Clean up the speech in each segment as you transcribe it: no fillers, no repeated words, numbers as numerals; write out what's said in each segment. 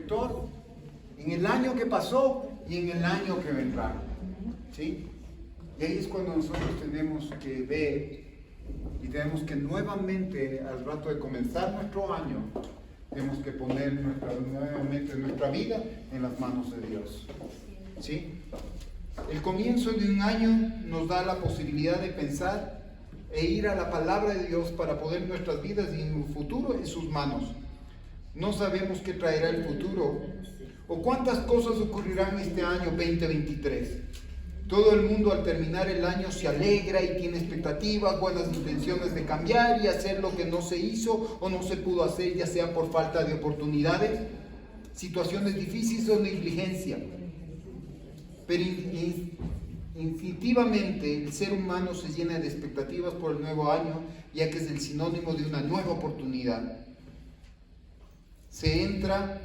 corrector en el año que pasó y en el año que vendrá. ¿Sí? Y ahí es cuando nosotros tenemos que ver y tenemos que nuevamente, al rato de comenzar nuestro año, tenemos que poner nuevamente nuestra vida en las manos de Dios. ¿Sí? El comienzo de un año nos da la posibilidad de pensar e ir a la palabra de Dios para poner nuestras vidas y un futuro en sus manos. No sabemos qué traerá el futuro o cuántas cosas ocurrirán este año 2023. Todo el mundo al terminar el año se alegra y tiene expectativas, buenas intenciones de cambiar y hacer lo que no se hizo o no se pudo hacer, ya sea por falta de oportunidades, situaciones difíciles o negligencia. Pero instintivamente el ser humano se llena de expectativas por el nuevo año, ya que es el sinónimo de una nueva oportunidad. Se entra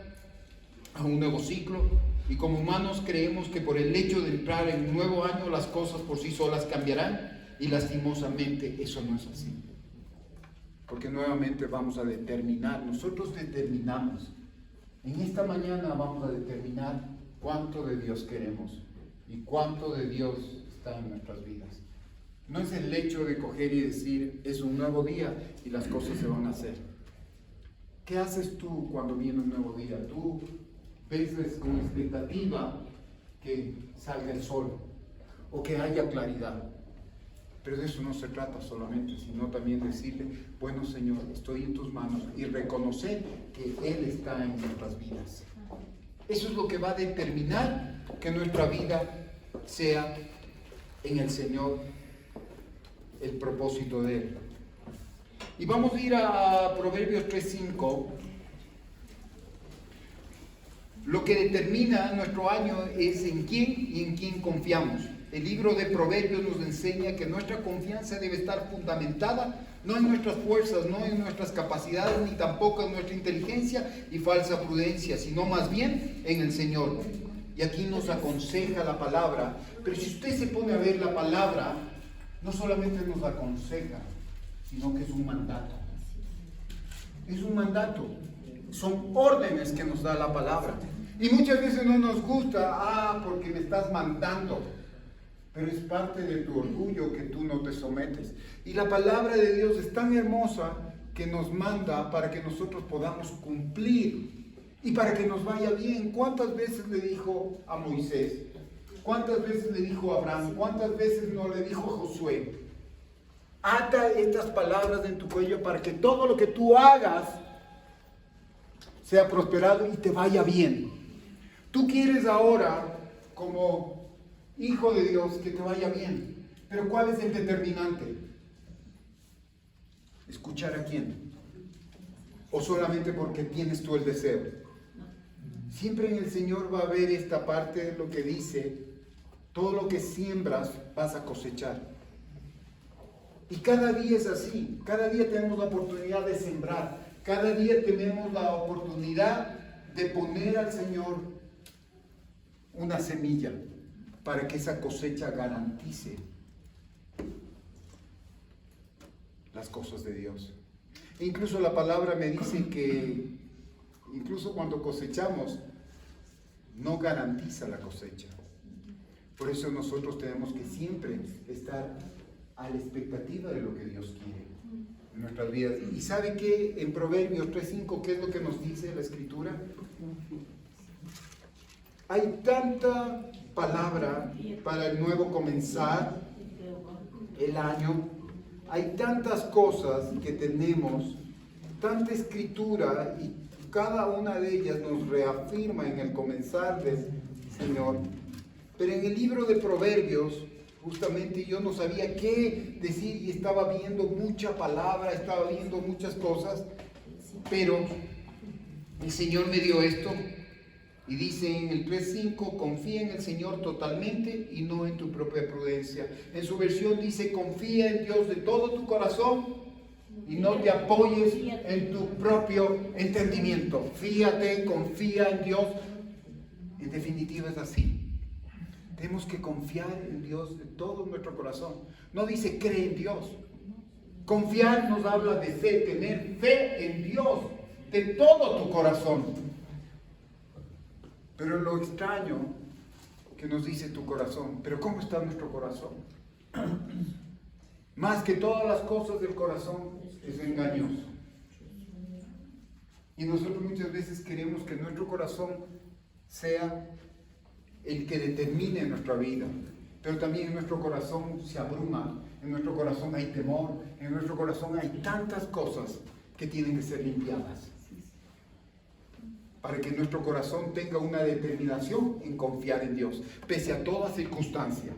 a un nuevo ciclo y como humanos creemos que por el hecho de entrar en un nuevo año las cosas por sí solas cambiarán y lastimosamente eso no es así. Porque nuevamente vamos a determinar, nosotros determinamos. En esta mañana vamos a determinar cuánto de Dios queremos y cuánto de Dios está en nuestras vidas. No es el hecho de coger y decir, es un nuevo día y las cosas se van a hacer. ¿Qué haces tú cuando viene un nuevo día? Tú ves con expectativa que salga el sol o que haya claridad. Pero de eso no se trata solamente, sino también decirle, bueno Señor, estoy en tus manos y reconocer que Él está en nuestras vidas. Eso es lo que va a determinar que nuestra vida sea en el Señor el propósito de Él. Y vamos a ir a Proverbios 3:5. Lo que determina nuestro año es en quién y en quién confiamos. El libro de Proverbios nos enseña que nuestra confianza debe estar fundamentada no en nuestras fuerzas, no en nuestras capacidades, ni tampoco en nuestra inteligencia y falsa prudencia, sino más bien en el Señor. Y aquí nos aconseja la palabra, pero si usted se pone a ver la palabra, no solamente nos aconseja, sino que es un mandato. Es un mandato. Son órdenes que nos da la palabra. Y muchas veces no nos gusta, porque me estás mandando. Pero es parte de tu orgullo que tú no te sometes. Y la palabra de Dios es tan hermosa que nos manda para que nosotros podamos cumplir y para que nos vaya bien. ¿Cuántas veces le dijo a Moisés? ¿Cuántas veces le dijo a Abraham? ¿Cuántas veces no le dijo a Josué? Ata estas palabras en tu cuello para que todo lo que tú hagas sea prosperado y te vaya bien. Tú quieres ahora, como hijo de Dios, que te vaya bien. Pero ¿cuál es el determinante? ¿Escuchar a quién? ¿O solamente porque tienes tú el deseo? Siempre en el Señor va a haber esta parte de lo que dice, todo lo que siembras vas a cosechar. Y cada día es así, cada día tenemos la oportunidad de sembrar, cada día tenemos la oportunidad de poner al Señor una semilla para que esa cosecha garantice las cosas de Dios. E incluso la palabra me dice que incluso cuando cosechamos no garantiza la cosecha. Por eso nosotros tenemos que siempre estar a la expectativa de lo que Dios quiere en nuestras vidas. ¿Y sabe qué? En Proverbios 3:5, ¿qué es lo que nos dice la Escritura? Hay tanta palabra para el nuevo comenzar el año. Hay tantas cosas que tenemos, tanta escritura, y cada una de ellas nos reafirma en el comenzar del Señor. Pero en el libro de Proverbios, justamente yo no sabía qué decir y estaba viendo mucha palabra, estaba viendo muchas cosas, pero el Señor me dio esto y dice en el 3:5, confía en el Señor totalmente y no en tu propia prudencia. En su versión dice, confía en Dios de todo tu corazón y no te apoyes en tu propio entendimiento. Fíjate, confía en Dios. En definitiva es así. Tenemos que confiar en Dios de todo nuestro corazón. No dice cree en Dios. Confiar nos habla de fe, tener fe en Dios de todo tu corazón. Pero lo extraño que nos dice tu corazón, pero ¿cómo está nuestro corazón? Más que todas las cosas del corazón es engañoso. Y nosotros muchas veces queremos que nuestro corazón sea el que determine nuestra vida. Pero también en nuestro corazón se abruma, en nuestro corazón hay temor, en nuestro corazón hay tantas cosas que tienen que ser limpiadas. Para que nuestro corazón tenga una determinación en confiar en Dios, pese a toda circunstancia.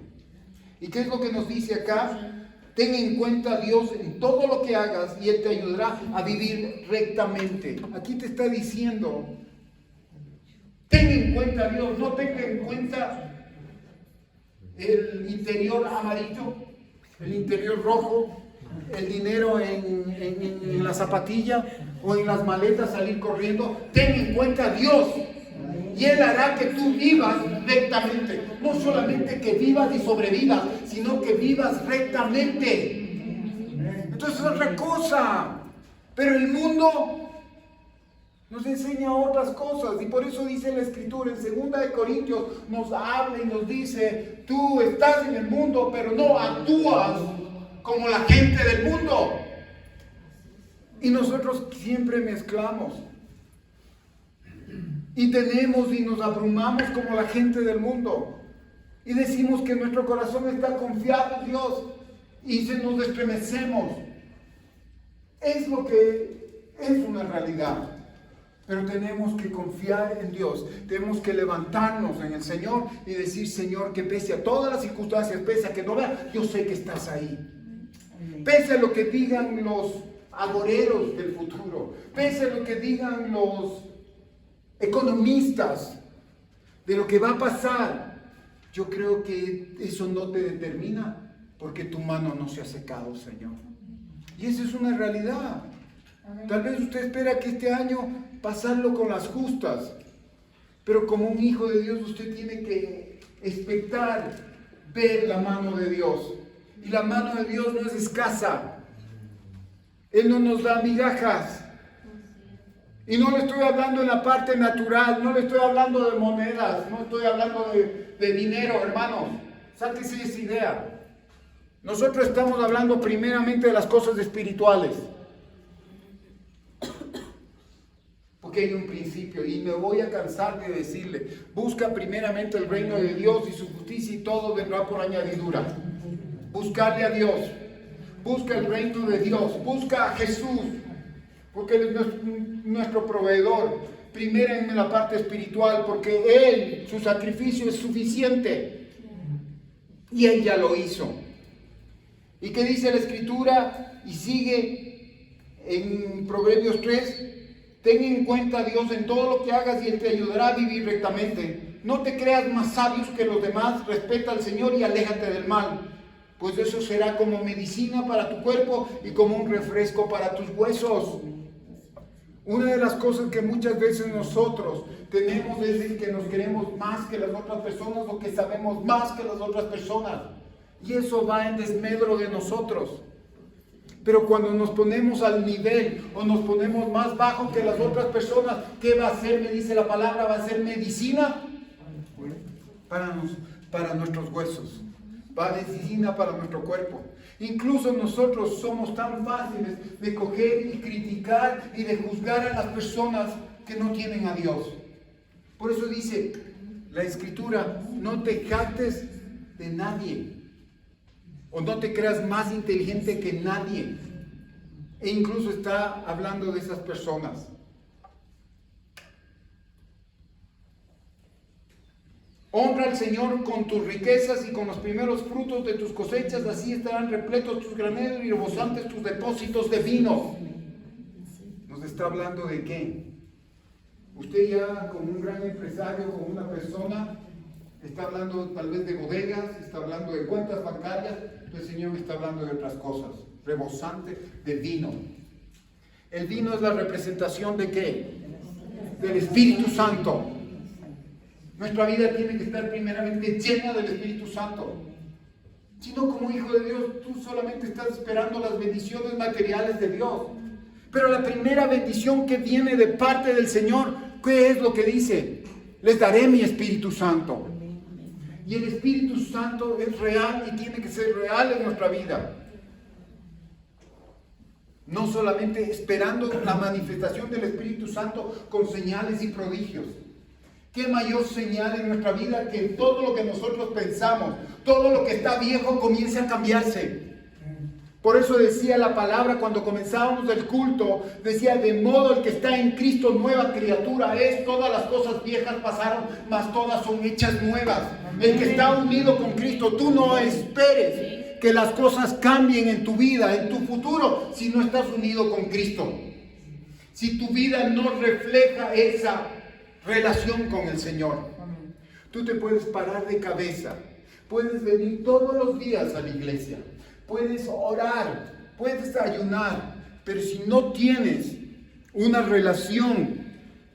¿Y qué es lo que nos dice acá? Ten en cuenta a Dios en todo lo que hagas y Él te ayudará a vivir rectamente. Aquí te está diciendo, ten en cuenta a Dios, no tenga en cuenta el interior amarillo, el interior rojo, el dinero en la zapatilla o en las maletas salir corriendo. Ten en cuenta a Dios y Él hará que tú vivas rectamente. No solamente que vivas y sobrevivas, sino que vivas rectamente. Entonces es otra cosa. Pero el mundo nos enseña otras cosas, y por eso dice la Escritura en 2 Corintios, nos habla y nos dice, tú estás en el mundo, pero no actúas como la gente del mundo. Y nosotros siempre mezclamos. Y tenemos y nos abrumamos como la gente del mundo. Y decimos que nuestro corazón está confiado en Dios. Y nos estremecemos. Es lo que es una realidad. Pero tenemos que confiar en Dios. Tenemos que levantarnos en el Señor y decir, Señor, que pese a todas las circunstancias, pese a que no vea, yo sé que estás ahí. Pese a lo que digan los agoreros del futuro, pese a lo que digan los economistas de lo que va a pasar, yo creo que eso no te determina, porque tu mano no se ha secado, Señor. Y esa es una realidad. Tal vez usted espera que este año pasarlo con las justas, pero como un hijo de Dios usted tiene que expectar ver la mano de Dios. Y la mano de Dios no es escasa. Él no nos da migajas. Y no le estoy hablando en la parte natural, no le estoy hablando de monedas, no estoy hablando de dinero, hermanos. Sáquese esa idea. Nosotros estamos hablando primeramente de las cosas espirituales. Porque hay un principio, y me voy a cansar de decirle, busca primeramente el reino de Dios y su justicia, y todo vendrá por añadidura. Buscarle a Dios, busca el reino de Dios, busca a Jesús, porque Él es nuestro proveedor. Primero en la parte espiritual, porque Él, su sacrificio es suficiente, y Él ya lo hizo. ¿Y qué dice la Escritura? Y sigue en Proverbios 3, ten en cuenta a Dios en todo lo que hagas y Él te ayudará a vivir rectamente. No te creas más sabios que los demás, respeta al Señor y aléjate del mal, pues eso será como medicina para tu cuerpo y como un refresco para tus huesos. Una de las cosas que muchas veces nosotros tenemos es el que nos queremos más que las otras personas, o que sabemos más que las otras personas. Y eso va en desmedro de nosotros. Pero cuando nos ponemos al nivel o nos ponemos más bajo que las otras personas, ¿qué va a ser? Me dice la palabra, va a ser medicina para nuestros huesos, va a ser medicina para nuestro cuerpo. Incluso nosotros somos tan fáciles de coger y criticar y de juzgar a las personas que no tienen a Dios. Por eso dice la Escritura, no te jactes de nadie. O no te creas más inteligente que nadie. E incluso está hablando de esas personas. Honra al Señor con tus riquezas y con los primeros frutos de tus cosechas, así estarán repletos tus graneros y rebosantes tus depósitos de vino. ¿Nos está hablando de qué? Usted ya como un gran empresario, como una persona, está hablando tal vez de bodegas, está hablando de cuentas bancarias. El Señor me está hablando de otras cosas, rebosante de vino. El vino es la representación ¿de qué? Del Espíritu Santo. Nuestra vida tiene que estar primeramente llena del Espíritu Santo. Si no, como hijo de Dios, tú solamente estás esperando las bendiciones materiales de Dios. Pero la primera bendición que viene de parte del Señor, ¿qué es lo que dice? Les daré mi Espíritu Santo. Y el Espíritu Santo es real y tiene que ser real en nuestra vida. No solamente esperando la manifestación del Espíritu Santo con señales y prodigios. ¿Qué mayor señal en nuestra vida que todo lo que nosotros pensamos, todo lo que está viejo comience a cambiarse? Por eso decía la palabra cuando comenzábamos el culto, decía, de modo el que está en Cristo nueva criatura es, todas las cosas viejas pasaron, mas todas son hechas nuevas. El que está unido con Cristo, tú no esperes que las cosas cambien en tu vida, en tu futuro, si no estás unido con Cristo. Si tu vida no refleja esa relación con el Señor. Tú te puedes parar de cabeza, puedes venir todos los días a la iglesia, puedes orar, puedes ayunar, pero si no tienes una relación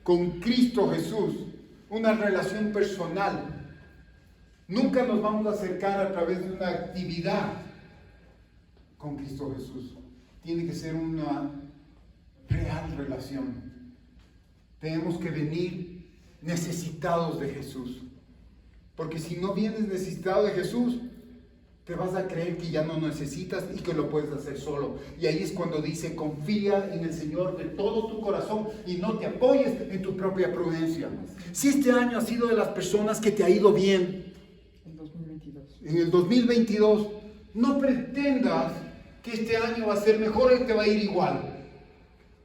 con Cristo Jesús, una relación personal, nunca nos vamos a acercar a través de una actividad con Cristo Jesús. Tiene que ser una real relación. Tenemos que venir necesitados de Jesús. Porque si no vienes necesitado de Jesús, te vas a creer que ya no necesitas y que lo puedes hacer solo. Y ahí es cuando dice, confía en el Señor de todo tu corazón y no te apoyes en tu propia prudencia. Si este año has sido de las personas que te ha ido bien, en el 2022, no pretendas que este año va a ser mejor y te va a ir igual.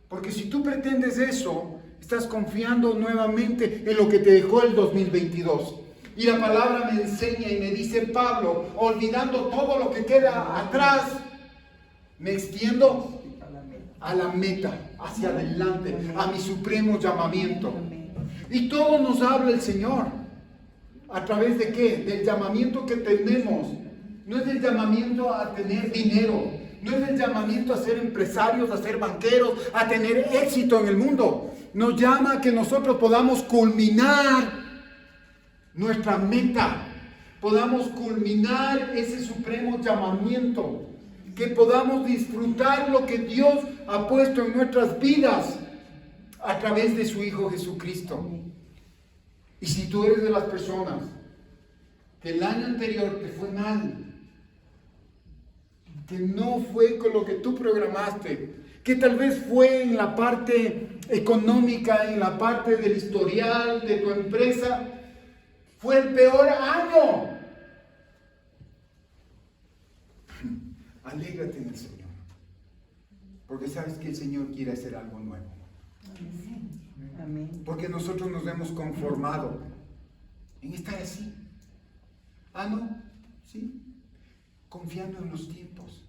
Porque si tú pretendes eso, estás confiando nuevamente en lo que te dejó el 2022. Y la palabra me enseña y me dice Pablo, olvidando todo lo que queda atrás, me extiendo a la meta, hacia adelante, a mi supremo llamamiento. Y todo nos habla el Señor. ¿A través de qué? Del llamamiento que tenemos. No es el llamamiento a tener dinero, no es el llamamiento a ser empresarios, a ser banqueros, a tener éxito en el mundo. Nos llama a que nosotros podamos culminar nuestra meta, podamos culminar ese supremo llamamiento, que podamos disfrutar lo que Dios ha puesto en nuestras vidas a través de su Hijo Jesucristo. Y si tú eres de las personas que el año anterior te fue mal, que no fue con lo que tú programaste, que tal vez fue en la parte económica, en la parte del historial de tu empresa, fue el peor año. Alégrate en el Señor, porque sabes que el Señor quiere hacer algo nuevo. Amén. Porque nosotros nos hemos conformado en estar así. Sí, confiando en los tiempos.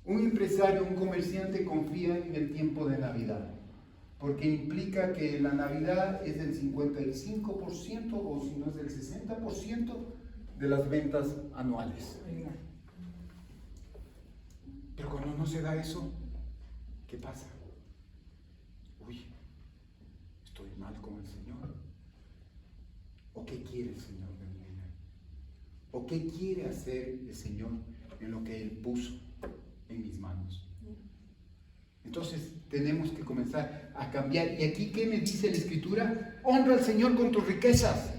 Un empresario, un comerciante confía en el tiempo de Navidad, porque implica que la Navidad es del 55% o si no es del 60% de las ventas anuales. Pero cuando no se da eso, ¿qué pasa? Uy, estoy mal con el Señor. ¿O qué quiere el Señor de mi vida? ¿O qué quiere hacer el Señor en lo que Él puso en mis manos? Entonces tenemos que comenzar a cambiar. ¿Y aquí qué me dice la Escritura? Honra al Señor con tus riquezas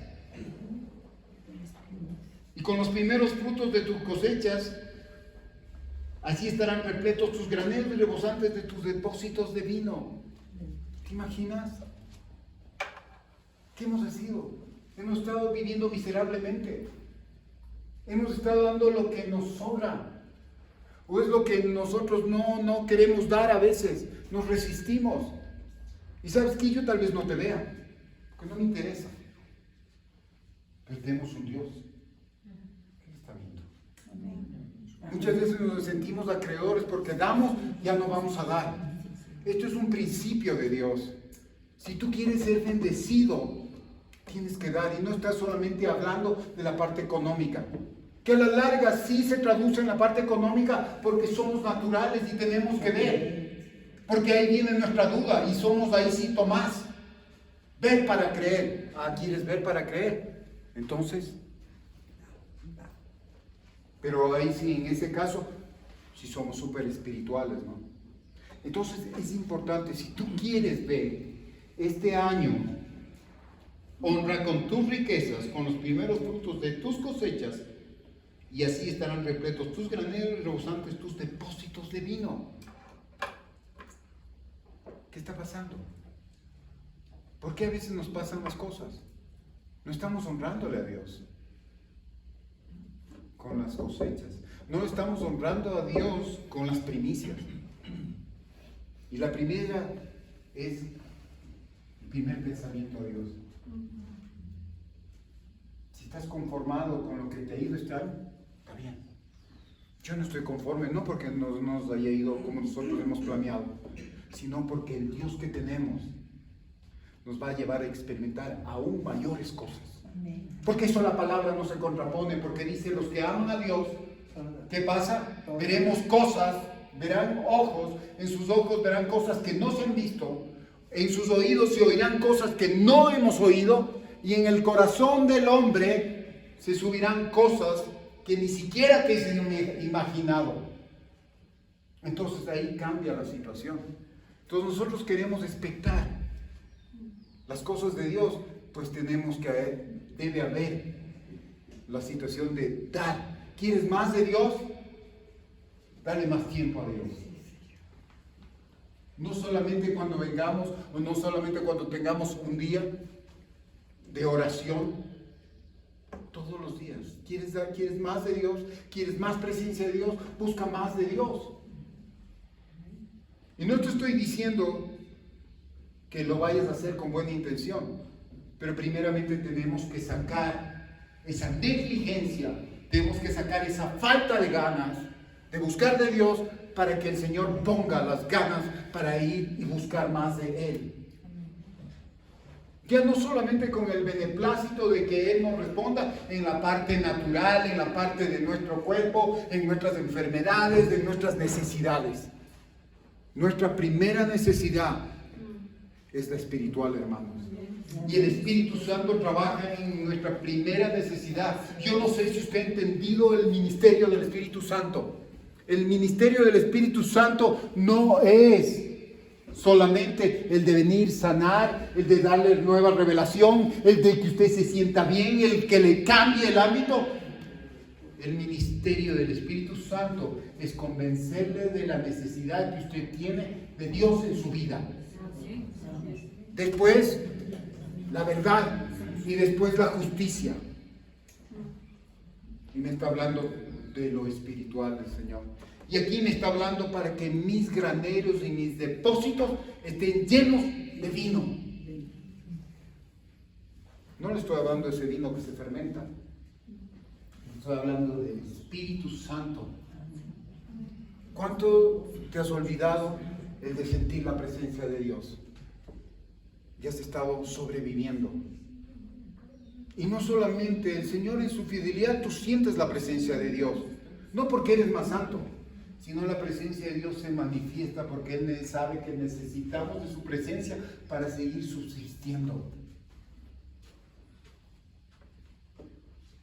y con los primeros frutos de tus cosechas. Así estarán repletos tus graneros y rebosantes de tus depósitos de vino. ¿Te imaginas? ¿Qué hemos sido? Hemos estado viviendo miserablemente. Hemos estado dando lo que nos sobra. O es lo que nosotros no queremos dar a veces. Nos resistimos. Y sabes que yo tal vez no te vea, porque no me interesa. Pero tenemos un Dios que está viendo. Muchas veces nos sentimos acreedores porque damos, ya no vamos a dar. Esto es un principio de Dios. Si tú quieres ser bendecido, tienes que dar. Y no estás solamente hablando de la parte económica, que a la larga sí se traduce en la parte económica porque somos naturales y tenemos que ver. Porque ahí viene nuestra duda y somos ahí sí Tomás. Ver para creer. ¿Quieres ver para creer? Entonces, pero ahí sí, en ese caso, sí somos súper espirituales, ¿no? Entonces es importante, si tú quieres ver este año Honra con tus riquezas, con los primeros frutos de tus cosechas, y así estarán repletos tus graneros y rebosantes tus depósitos de vino. ¿Qué está pasando? ¿Por qué a veces nos pasan las cosas? No estamos honrándole a Dios con las cosechas. No estamos honrando a Dios con las primicias. Y la primera es el primer pensamiento a Dios. Si estás conformado con lo que te ha ido este año, está bien. Yo no estoy conforme, no porque no nos haya ido como nosotros hemos planeado, sino porque el Dios que tenemos nos va a llevar a experimentar aún mayores cosas. Porque eso la palabra no se contrapone, porque dice los que aman a Dios, ¿qué pasa? Veremos cosas, verán ojos, en sus ojos verán cosas que no se han visto, en sus oídos se oirán cosas que no hemos oído, y en el corazón del hombre se subirán cosas que ni siquiera te se han imaginado. Entonces ahí cambia la situación. Entonces nosotros queremos expectar las cosas de Dios, pues tenemos que debe haber la situación de dar. ¿Quieres más de Dios? Dale más tiempo a Dios. No solamente cuando vengamos, o no solamente cuando tengamos un día de oración, todos los días. ¿Quieres más de Dios? ¿Quieres más presencia de Dios? Busca más de Dios. Y no te estoy diciendo que lo vayas a hacer con buena intención, pero primeramente tenemos que sacar esa negligencia, tenemos que sacar esa falta de ganas de buscar de Dios, para que el Señor ponga las ganas para ir y buscar más de Él. Ya no solamente con el beneplácito de que Él nos responda en la parte natural, en la parte de nuestro cuerpo, en nuestras enfermedades, de nuestras necesidades. Nuestra primera necesidad es la espiritual, hermanos. Y el Espíritu Santo trabaja en nuestra primera necesidad. Yo no sé si usted ha entendido el ministerio del Espíritu Santo. El ministerio del Espíritu Santo no es solamente el de venir, sanar, el de darle nueva revelación, el de que usted se sienta bien, el que le cambie el ámbito. El ministerio del Espíritu Santo es convencerle de la necesidad que usted tiene de Dios en su vida. Después, la verdad, y después la justicia. Y me está hablando de lo espiritual del Señor. Y aquí me está hablando para que mis graneros y mis depósitos estén llenos de vino. No le estoy hablando de ese vino que se fermenta. Estoy hablando del Espíritu Santo. ¿Cuánto te has olvidado el de sentir la presencia de Dios? Ya has estado sobreviviendo. Y no solamente el Señor en su fidelidad, tú sientes la presencia de Dios. No porque eres más santo, sino la presencia de Dios se manifiesta porque Él sabe que necesitamos de su presencia para seguir subsistiendo.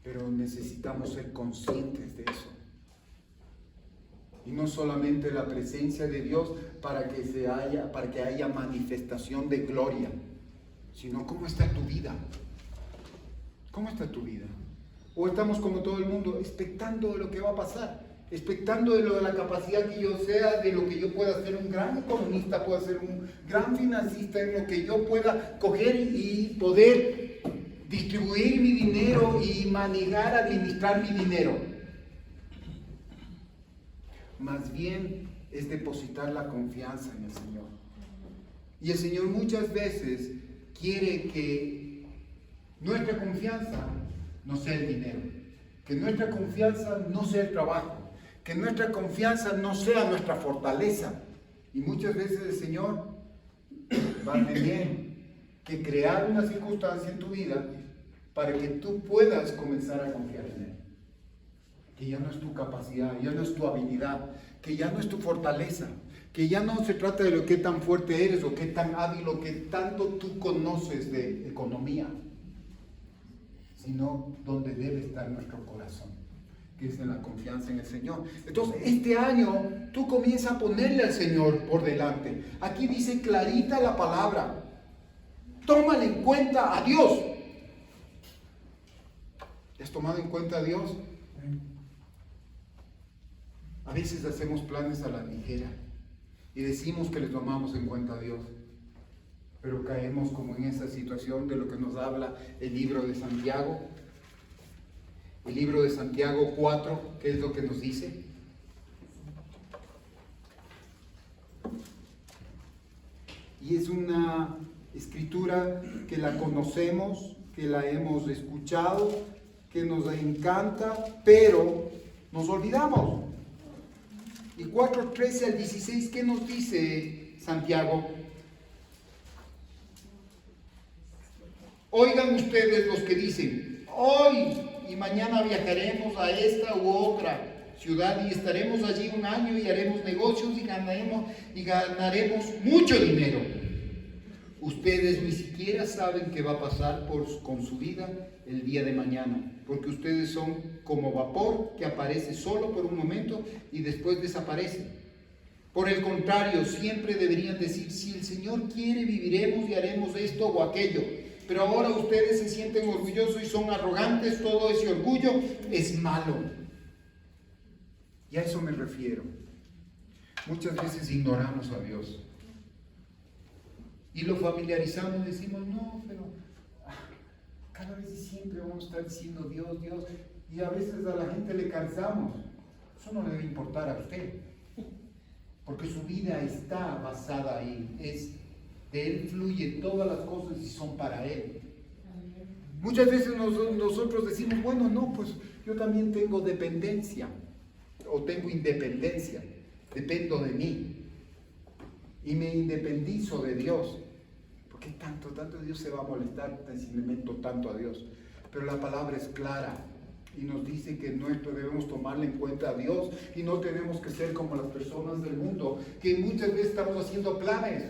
Pero necesitamos ser conscientes de eso. Y no solamente la presencia de Dios para que haya manifestación de gloria, sino cómo está tu vida. ¿Cómo está tu vida? O estamos como todo el mundo, expectando de lo que va a pasar, expectando de la capacidad que yo sea, de lo que yo pueda ser un gran economista, pueda ser un gran financista, en lo que yo pueda coger y poder distribuir mi dinero y manejar, administrar mi dinero. Más bien es depositar la confianza en el Señor. Y el Señor muchas veces quiere que nuestra confianza no sea el dinero, que nuestra confianza no sea el trabajo, que nuestra confianza no sea nuestra fortaleza. Y muchas veces el Señor va a tener que crear una circunstancia en tu vida para que tú puedas comenzar a confiar en Él. Que ya no es tu capacidad, ya no es tu habilidad, que ya no es tu fortaleza, que ya no se trata de lo que tan fuerte eres o qué tan hábil o qué tanto tú conoces de economía, sino donde debe estar nuestro corazón, que es en la confianza en el Señor. Entonces, este año tú comienzas a ponerle al Señor por delante. Aquí dice clarita la palabra, tómale en cuenta a Dios. tomado en cuenta a Dios? A veces hacemos planes a la ligera y decimos que le tomamos en cuenta a Dios, pero caemos como en esa situación de lo que nos habla el libro de Santiago. El libro de Santiago 4, ¿qué es lo que nos dice? Y es una escritura que la conocemos, que la hemos escuchado, que nos encanta, pero nos olvidamos. Y 4:13 al 16, ¿qué nos dice Santiago? Oigan ustedes los que dicen, hoy y mañana viajaremos a esta u otra ciudad y estaremos allí un año y haremos negocios y ganaremos mucho dinero. Ustedes ni siquiera saben qué va a pasar con su vida el día de mañana, porque ustedes son como vapor que aparece solo por un momento y después desaparece. Por el contrario, siempre deberían decir, si el Señor quiere, viviremos y haremos esto o aquello. Pero ahora ustedes se sienten orgullosos y son arrogantes, todo ese orgullo es malo. Y a eso me refiero. Muchas veces ignoramos a Dios. Y lo familiarizamos y decimos, no, pero cada vez y siempre vamos a estar diciendo Dios, Dios. Y a veces a la gente le cansamos. Eso no le debe importar a usted. Porque su vida está basada ahí. De Él fluye todas las cosas y son para Él. Muchas veces nosotros decimos, bueno, no, pues yo también tengo dependencia o tengo independencia, dependo de mí y me independizo de Dios. ¿Por qué tanto Dios se va a molestar si le meto tanto a Dios? Pero la palabra es clara y nos dice que debemos tomarle en cuenta a Dios y no tenemos que ser como las personas del mundo, que muchas veces estamos haciendo planes.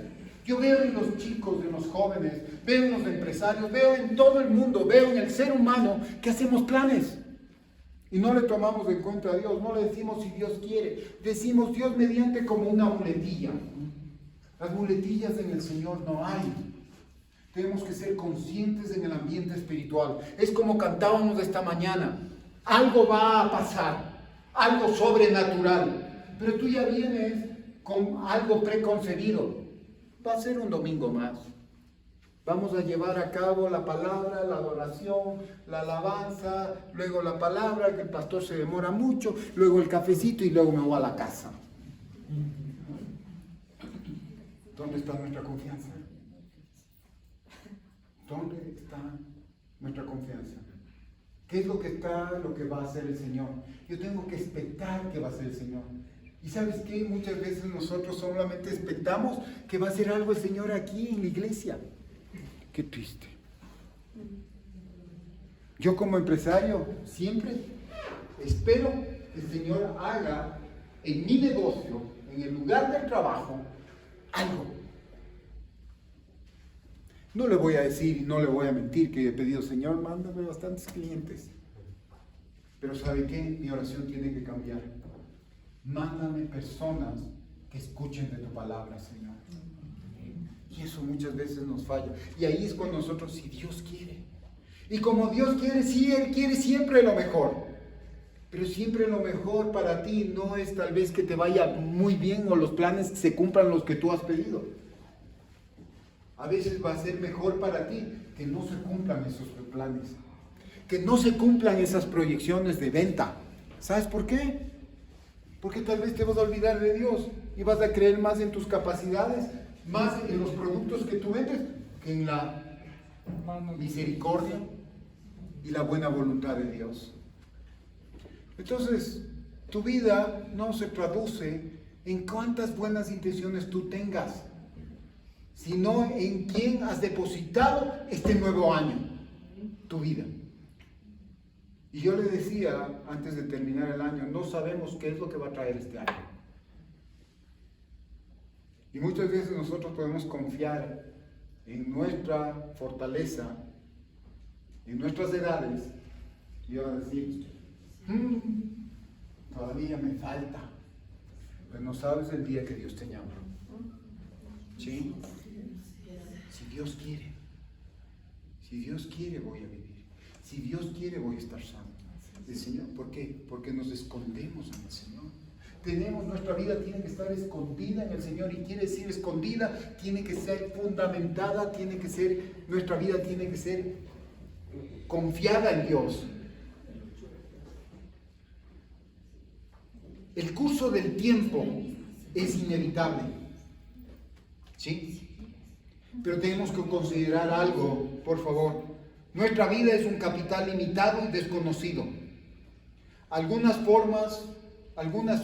Yo veo en los chicos, en los jóvenes, veo en los empresarios, veo en todo el mundo, veo en el ser humano que hacemos planes. Y no le tomamos en cuenta a Dios, no le decimos si Dios quiere. Decimos Dios mediante como una muletilla. Las muletillas en el Señor no hay. Tenemos que ser conscientes en el ambiente espiritual. Es como cantábamos esta mañana. Algo va a pasar, algo sobrenatural. Pero tú ya vienes con algo preconcebido. Va a ser un domingo más. Vamos a llevar a cabo la palabra, la adoración, la alabanza, luego la palabra, que el pastor se demora mucho, luego el cafecito y luego me voy a la casa. ¿Dónde está nuestra confianza? ¿Dónde está nuestra confianza? ¿Qué es lo que va a hacer el Señor? Yo tengo que expectar que va a hacer el Señor. ¿Y sabes qué? Muchas veces nosotros solamente expectamos que va a hacer algo el Señor aquí en la iglesia. Qué triste. Yo como empresario siempre espero que el Señor haga en mi negocio, en el lugar del trabajo, algo. No le voy a decir y no le voy a mentir que he pedido, Señor, mándame bastantes clientes. Pero ¿sabe qué? Mi oración tiene que cambiar. Mándame personas que escuchen de tu palabra, Señor. Y eso muchas veces nos falla. Y ahí es cuando nosotros, si Dios quiere. Y como Dios quiere, sí, Él quiere siempre lo mejor. Pero siempre lo mejor para ti no es tal vez que te vaya muy bien o los planes se cumplan los que tú has pedido. A veces va a ser mejor para ti que no se cumplan esos planes. Que no se cumplan esas proyecciones de venta. ¿Sabes por qué? Porque tal vez te vas a olvidar de Dios y vas a creer más en tus capacidades, más en los productos que tú vendes, que en la misericordia y la buena voluntad de Dios. Entonces, tu vida no se traduce en cuántas buenas intenciones tú tengas, sino en quién has depositado este nuevo año, tu vida. Y yo le decía, antes de terminar el año, no sabemos qué es lo que va a traer este año. Y muchas veces nosotros podemos confiar en nuestra fortaleza, en nuestras edades, y ahora decir, todavía me falta. Pero no sabes el día que Dios te llama. ¿Sí? Si Dios quiere voy a vivir. Si Dios quiere, voy a estar sano. El Señor, ¿por qué? Porque nos escondemos en el Señor. Nuestra vida tiene que estar escondida en el Señor, y quiere decir escondida, tiene que ser fundamentada, nuestra vida tiene que ser confiada en Dios. El curso del tiempo es inevitable, ¿sí? Pero tenemos que considerar algo, por favor. Nuestra vida es un capital limitado y desconocido. Algunas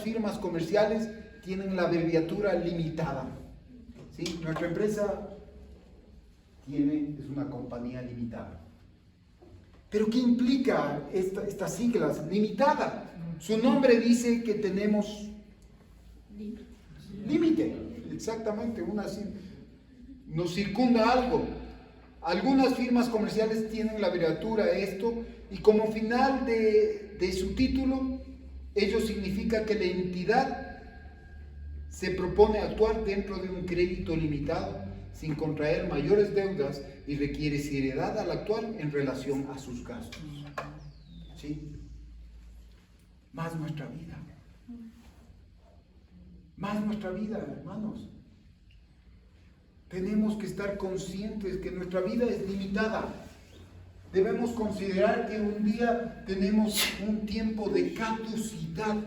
firmas comerciales tienen la abreviatura limitada, ¿sí? Nuestra empresa es una compañía limitada. ¿Pero qué implica estas siglas? Limitada. Su nombre dice que tenemos límite. Exactamente, nos circunda algo. Algunas firmas comerciales tienen la abreviatura esto, y como final de su título, ello significa que la entidad se propone actuar dentro de un crédito limitado, sin contraer mayores deudas, y requiere seriedad al actuar en relación a sus gastos. ¿Sí? Más nuestra vida, hermanos. Tenemos que estar conscientes que nuestra vida es limitada. Debemos considerar que un día tenemos un tiempo de caducidad.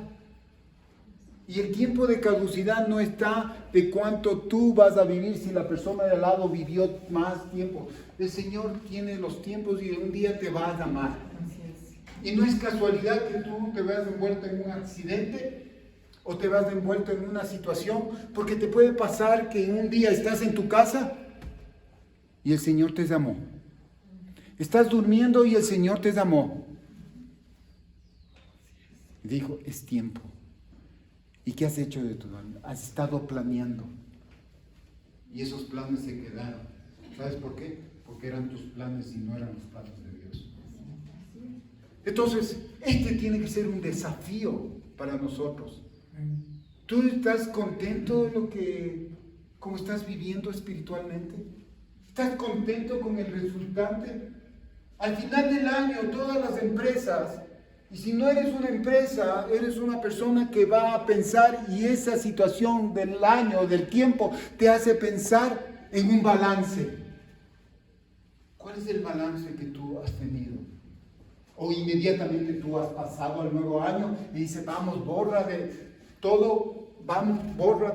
Y el tiempo de caducidad no está de cuánto tú vas a vivir, si la persona de al lado vivió más tiempo. El Señor tiene los tiempos y un día te va a llamar. Y no es casualidad que tú te veas envuelto en un accidente o te veas envuelto en una situación, porque te puede pasar que un día estás en tu casa y el Señor te llamó. Estás durmiendo y el Señor te llamó. Dijo, es tiempo. ¿Y qué has hecho de tu vida? Has estado planeando. Y esos planes se quedaron. ¿Sabes por qué? Porque eran tus planes y no eran los planes de Dios. Entonces, este tiene que ser un desafío para nosotros. ¿Tú estás contento de cómo estás viviendo espiritualmente? ¿Estás contento con el resultante? Al final del año, todas las empresas, y si no eres una empresa, eres una persona que va a pensar, y esa situación del año, del tiempo, te hace pensar en un balance. ¿Cuál es el balance que tú has tenido? O inmediatamente tú has pasado al nuevo año y dices, vamos, borra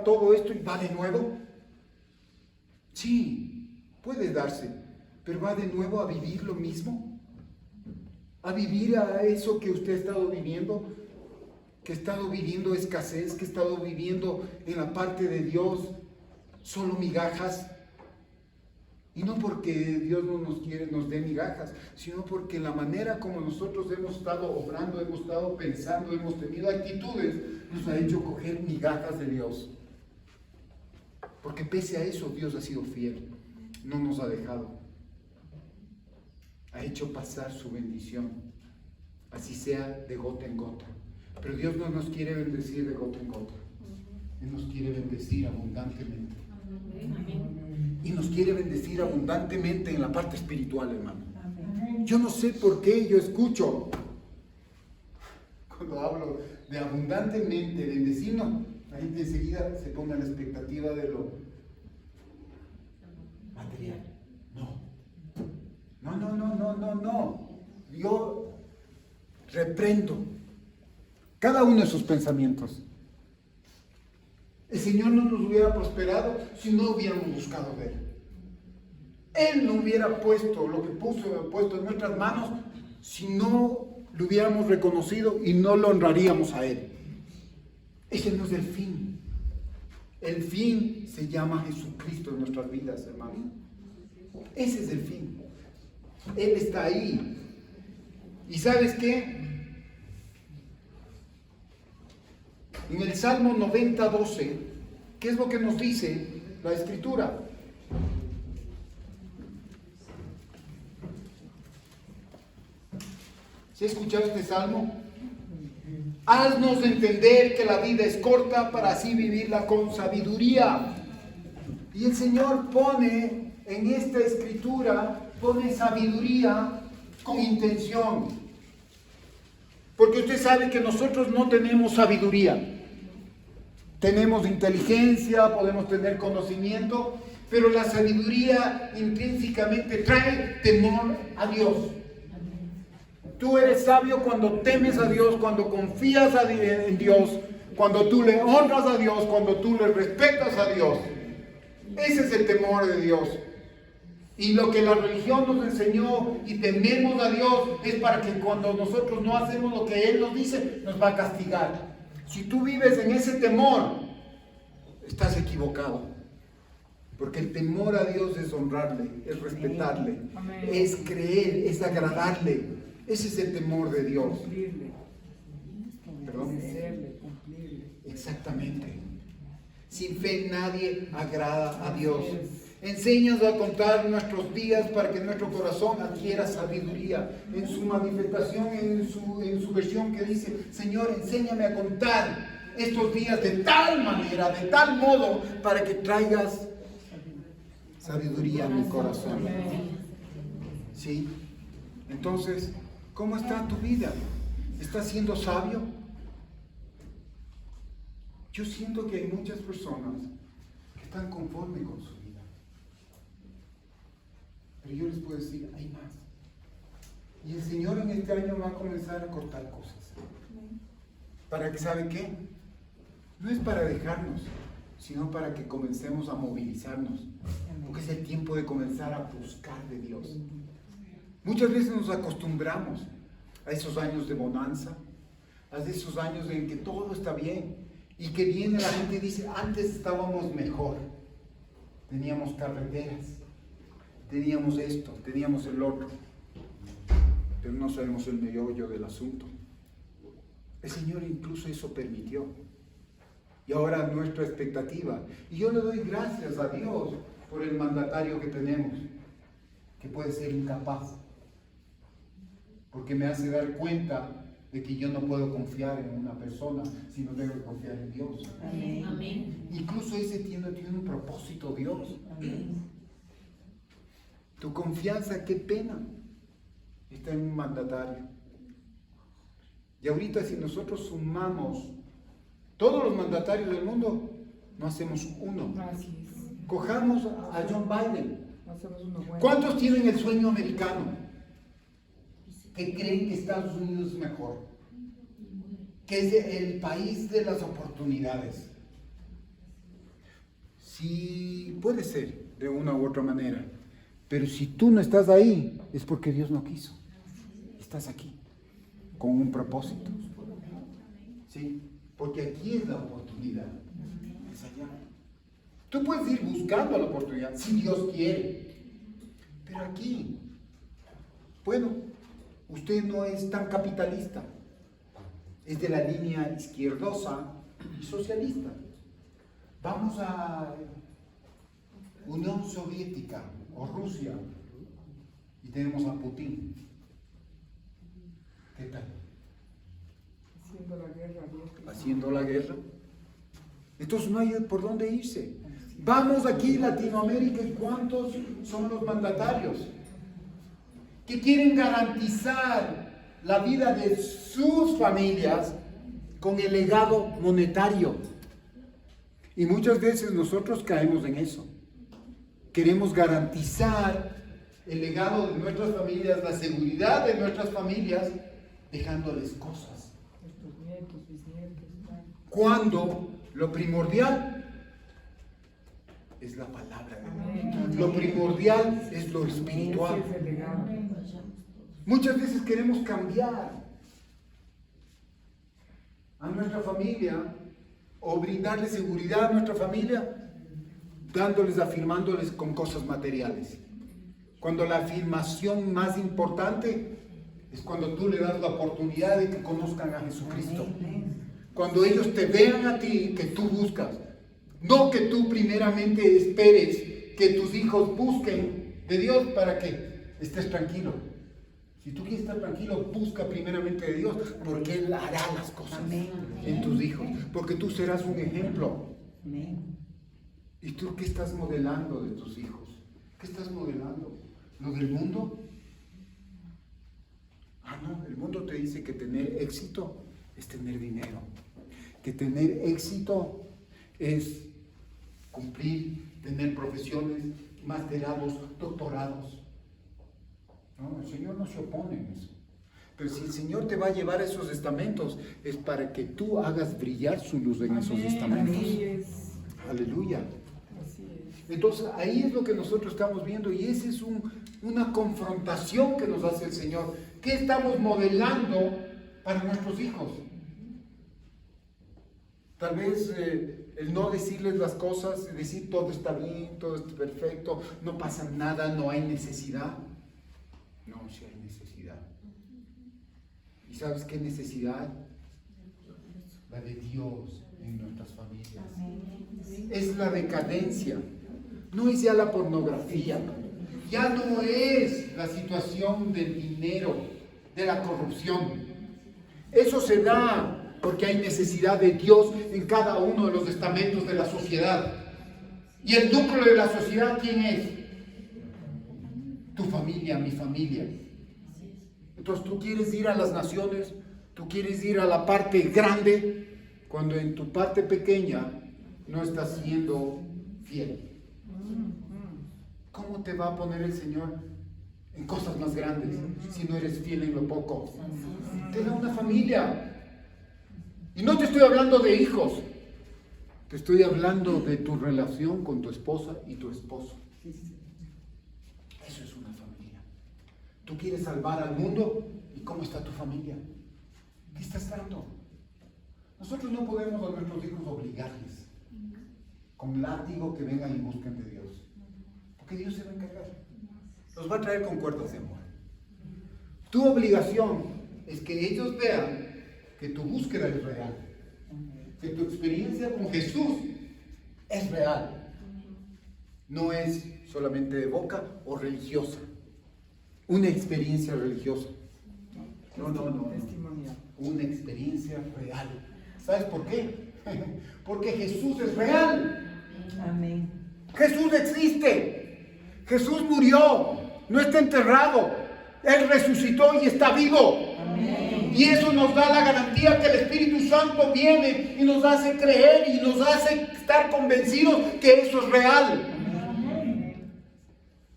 todo esto y va de nuevo. Sí, puede darse, pero va de nuevo a vivir lo mismo. A vivir a eso que usted ha estado viviendo, que ha estado viviendo escasez, que ha estado viviendo en la parte de Dios solo migajas. Y no porque Dios no nos dé migajas, sino porque la manera como nosotros hemos estado obrando, hemos estado pensando, hemos tenido actitudes, nos ha hecho coger migajas de Dios. Porque pese a eso, Dios ha sido fiel, no nos ha dejado. Ha hecho pasar su bendición, así sea de gota en gota. Pero Dios no nos quiere bendecir de gota en gota. Él nos quiere bendecir abundantemente. Y nos quiere bendecir abundantemente en la parte espiritual, hermano. Yo no sé por qué yo escucho, cuando hablo de abundantemente bendecirnos, la gente enseguida se pone a la expectativa de lo material. No. Yo reprendo cada uno de sus pensamientos. El Señor no nos hubiera prosperado si no hubiéramos buscado de Él. Él no hubiera puesto lo que puesto en nuestras manos si no lo hubiéramos reconocido y no lo honraríamos a Él. Ese no es el fin. El fin se llama Jesucristo en nuestras vidas, hermano. Ese es el fin. Él está ahí. ¿Y sabes qué? En el Salmo 90:12, ¿qué es lo que nos dice la Escritura? ¿Sí escuchaste este Salmo? Haznos entender que la vida es corta para así vivirla con sabiduría. Y el Señor pone en esta Escritura, pone sabiduría con intención. Porque usted sabe que nosotros no tenemos sabiduría. Tenemos inteligencia, podemos tener conocimiento, pero la sabiduría intrínsecamente trae temor a Dios. Tú eres sabio cuando temes a Dios, cuando confías en Dios, cuando tú le honras a Dios, cuando tú le respetas a Dios. Ese es el temor de Dios. Y lo que la religión nos enseñó y tememos a Dios es para que cuando nosotros no hacemos lo que Él nos dice, nos va a castigar. Si tú vives en ese temor, estás equivocado. Porque el temor a Dios es honrarle, es respetarle, es creer, es agradarle. Ese es el temor de Dios. ¿Perdón? Exactamente. Sin fe nadie agrada a Dios. Enséñanos a contar nuestros días para que nuestro corazón adquiera sabiduría. En su manifestación, en su versión que dice, Señor, enséñame a contar estos días de tal manera, de tal modo, para que traigas sabiduría a mi corazón. ¿Sí? Entonces, ¿cómo está tu vida? ¿Estás siendo sabio? Yo siento que hay muchas personas que están conformes con su vida. Pero yo les puedo decir, hay más. Y el Señor en este año va a comenzar a cortar cosas. ¿Para que sabe qué? No es para dejarnos, sino para que comencemos a movilizarnos. Porque es el tiempo de comenzar a buscar de Dios. Muchas veces nos acostumbramos a esos años de bonanza, a esos años en que todo está bien. Y que viene la gente y dice, antes estábamos mejor. Teníamos carreteras, teníamos esto, teníamos el otro. Pero no sabemos el meollo del asunto. El Señor incluso eso permitió. Y ahora nuestra expectativa. Y yo le doy gracias a Dios por el mandatario que tenemos, que puede ser incapaz. Porque me hace dar cuenta de que yo no puedo confiar en una persona, sino debo confiar en Dios. Amén. Incluso ese tiene un propósito, Dios. Amén. Tu confianza, qué pena, está en un mandatario. Y ahorita si nosotros sumamos todos los mandatarios del mundo, no hacemos uno. Cojamos a John Biden. ¿Cuántos tienen el sueño americano? Que creen que Estados Unidos es mejor, que es el país de las oportunidades. Sí, puede ser de una u otra manera, pero si tú no estás ahí, es porque Dios no quiso. Estás aquí, con un propósito. ¿Sí? Porque aquí es la oportunidad, es allá. Tú puedes ir buscando la oportunidad, si Dios quiere, pero aquí, bueno, usted no es tan capitalista, es de la línea izquierdosa y socialista. Vamos a Unión Soviética o Rusia y tenemos a Putin. ¿Qué tal? Haciendo la guerra. Haciendo la guerra. Entonces no hay por dónde irse. Vamos aquí a Latinoamérica y ¿cuántos son los mandatarios que quieren garantizar la vida de sus familias con el legado monetario? Y muchas veces nosotros caemos en eso. Queremos garantizar el legado de nuestras familias, la seguridad de nuestras familias, dejándoles cosas. Nuestros nietos, bisnietos. Cuando lo primordial es la palabra de Dios. Lo primordial es lo espiritual. Muchas veces queremos cambiar a nuestra familia o brindarle seguridad a nuestra familia afirmándoles con cosas materiales. Cuando la afirmación más importante es cuando tú le das la oportunidad de que conozcan a Jesucristo. Cuando ellos te vean a ti, que tú buscas. No que tú primeramente esperes que tus hijos busquen de Dios para que estés tranquilo. Si tú quieres estar tranquilo, busca primeramente de Dios, porque Él hará las cosas en tus hijos. Porque tú serás un ejemplo. ¿Y tú qué estás modelando de tus hijos? ¿Qué estás modelando? ¿Lo del mundo? dice que tener éxito es tener dinero, que tener éxito es cumplir, tener profesiones, masterados, doctorados. No, el Señor no se opone en eso. Pero si el Señor te va a llevar a esos estamentos, es para que tú hagas brillar su luz en esos estamentos. Así es. Aleluya. Así es. Entonces ahí es lo que nosotros estamos viendo, y esa es una confrontación que nos hace el Señor. ¿Qué estamos modelando para nuestros hijos? Tal vez el no decirles las cosas, decir todo está bien, todo está perfecto, no pasa nada, no hay necesidad. No, sí hay necesidad. ¿Y sabes qué necesidad? La de Dios en nuestras familias. Es la decadencia. No es ya la pornografía. Ya no es la situación del dinero, de la corrupción. Eso se da porque hay necesidad de Dios en cada uno de los estamentos de la sociedad. ¿Y el núcleo de la sociedad quién es? Tu familia, mi familia. Entonces tú quieres ir a las naciones, tú quieres ir a la parte grande, cuando en tu parte pequeña no estás siendo fiel. ¿Cómo te va a poner el Señor en cosas más grandes si no eres fiel en lo poco? Te da una familia. Y no te estoy hablando de hijos, te estoy hablando de tu relación con tu esposa y tu esposo. Eso es una familia. Tú quieres salvar al mundo, ¿y cómo está tu familia? ¿Qué estás dando? Nosotros no podemos a nuestros hijos obligarles con látigo que vengan y busquen de Dios, porque Dios se va a encargar. Los va a traer con cuerdas de amor. Tu obligación es que ellos vean que tu búsqueda es real, que tu experiencia con Jesús es real, no es solamente de boca o religiosa, una experiencia religiosa. No. Testimonial. Una experiencia real. ¿Sabes por qué? Porque Jesús es real. Amén. Jesús existe. Jesús murió, no está enterrado. Él resucitó y está vivo. Amén. Y eso nos da la garantía que el Espíritu Santo viene y nos hace creer y nos hace estar convencidos que eso es real. Amén.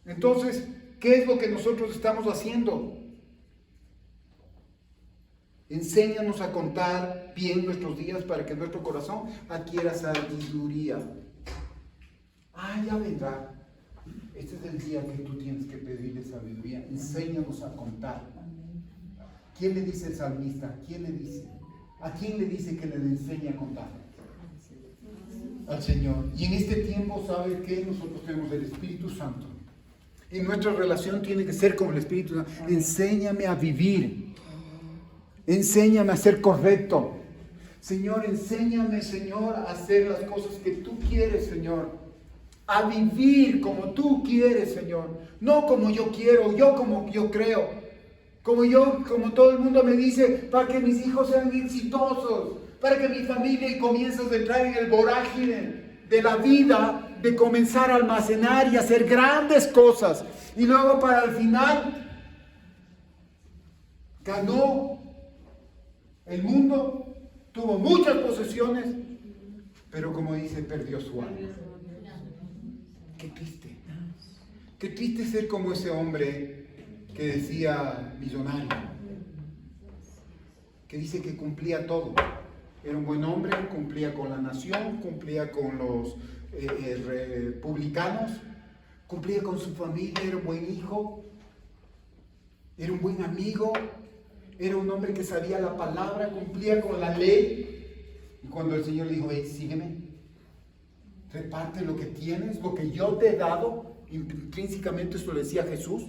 Entonces, ¿qué es lo que nosotros estamos haciendo? Enséñanos a contar bien nuestros días para que nuestro corazón adquiera sabiduría. Ya vendrá. Este es el día que tú tienes que pedirle sabiduría. Enséñanos a contar. ¿Quién le dice el salmista? ¿Quién le dice? ¿A quién le dice que le enseñe a contar? Al Señor. Y en este tiempo, ¿sabe qué? Nosotros tenemos el Espíritu Santo. Y nuestra relación tiene que ser como el Espíritu Santo. Enséñame a vivir. Enséñame a ser correcto. Señor, enséñame, Señor, a hacer las cosas que tú quieres, Señor. A vivir como tú quieres, Señor. No como yo quiero, yo como yo creo. Como todo el mundo me dice, para que mis hijos sean exitosos, para que mi familia comience a entrar en el vorágine de la vida, de comenzar a almacenar y hacer grandes cosas. Y luego para al final, ganó el mundo, tuvo muchas posesiones, pero como dice, perdió su alma. Qué triste. Qué triste ser como ese hombre que decía millonario, que dice que cumplía todo. Era un buen hombre, cumplía con la nación, cumplía con los republicanos, cumplía con su familia, era un buen hijo, era un buen amigo, era un hombre que sabía la palabra, cumplía con la ley. Y cuando el Señor le dijo, sígueme, reparte lo que tienes, lo que yo te he dado, intrínsecamente esto le decía Jesús,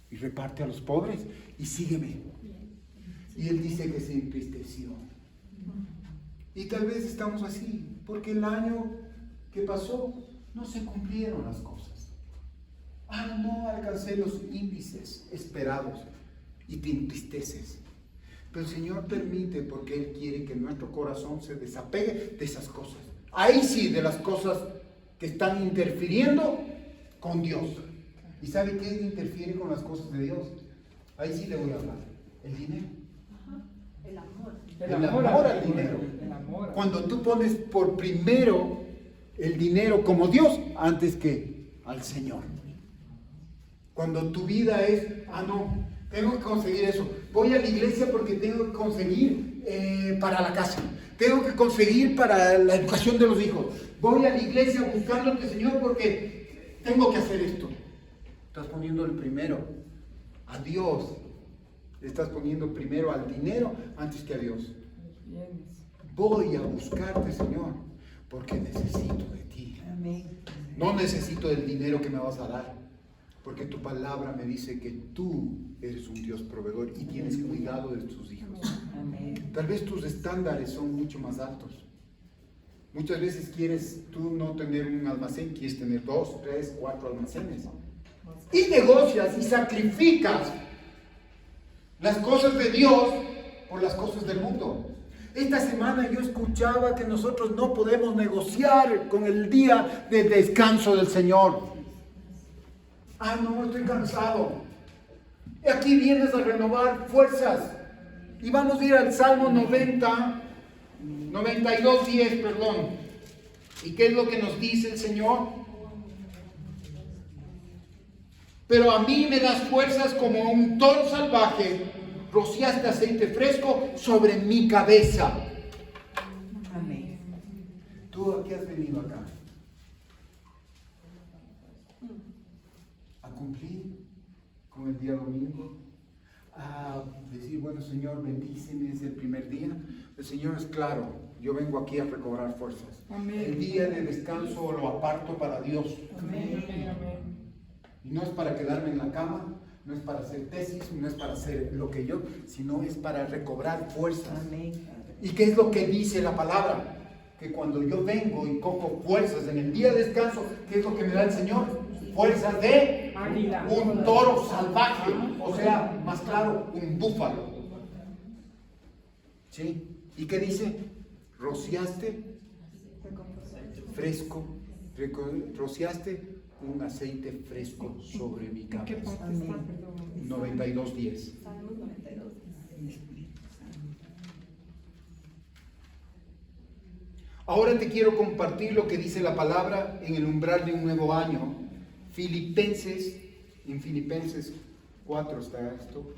y reparte a los pobres y sígueme. Y él dice que se entristeció. Y tal vez estamos así, porque el año que pasó no se cumplieron las cosas. No alcancé los índices esperados y te entristeces. Pero el Señor permite porque Él quiere que nuestro corazón se desapegue de esas cosas. Ahí sí, de las cosas que están interfiriendo con Dios. ¿Y sabe qué interfiere con las cosas de Dios? Ahí sí le voy a hablar. El dinero. El amor. El amor al dinero. El amor. Cuando tú pones por primero el dinero como Dios antes que al Señor. Cuando tu vida es, no, tengo que conseguir eso. Voy a la iglesia porque tengo que conseguir para la casa. Tengo que conseguir para la educación de los hijos. Voy a la iglesia buscándote, Señor, porque tengo que hacer esto. Estás poniendo el primero a Dios. Estás poniendo primero al dinero antes que a Dios. Voy a buscarte, Señor, porque necesito de ti. Amén. No necesito del dinero que me vas a dar, porque tu palabra me dice que tú eres un Dios proveedor y tienes cuidado de tus hijos. Amén. Tal vez tus estándares son mucho más altos. Muchas veces quieres tú no tener un almacén, quieres tener 2, 3, 4 almacenes. Y negocias y sacrificas las cosas de Dios por las cosas del mundo. Esta semana yo escuchaba que nosotros no podemos negociar con el día de descanso del Señor. No, estoy cansado. Y aquí vienes a renovar fuerzas. Y vamos a ir al Salmo 92:10, perdón. ¿Y qué es lo que nos dice el Señor? Pero a mí me das fuerzas como un toro salvaje, rociaste aceite fresco sobre mi cabeza. Amén. ¿Tú a qué has venido acá? A cumplir con el día domingo, a decir, bueno, Señor, bendíceme, es el primer día. El Señor es claro, yo vengo aquí a recobrar fuerzas. Amén. El día de descanso lo aparto para Dios. Amén. Y no es para quedarme en la cama, no es para hacer tesis, no es para hacer lo que yo, sino es para recobrar fuerzas. Amén. ¿Y qué es lo que dice la palabra? Que cuando yo vengo y cojo fuerzas en el día de descanso, ¿qué es lo que me da el Señor? Fuerzas de Águila. un toro salvaje, o sea, más claro, un búfalo. ¿Sí? ¿Y qué dice? Rociaste fresco, rociaste un aceite fresco sobre mi cabeza. 92:10. Salmos 92. Ahora te quiero compartir lo que dice la palabra en el umbral de un nuevo año. En Filipenses 4 está esto.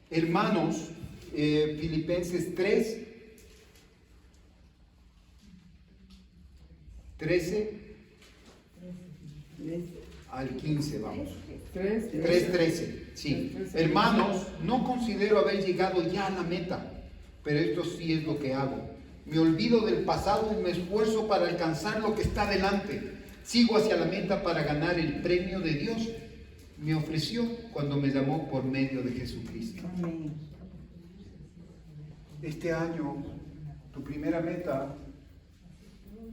Hermanos, Filipenses 13 al 15, vamos. 3:13, sí. Hermanos, no considero haber llegado ya a la meta, pero esto sí es lo que hago. Me olvido del pasado y me esfuerzo para alcanzar lo que está delante. Sigo hacia la meta para ganar el premio de Dios. Me ofreció cuando me llamó por medio de Jesucristo. Amén. Este año, tu primera meta,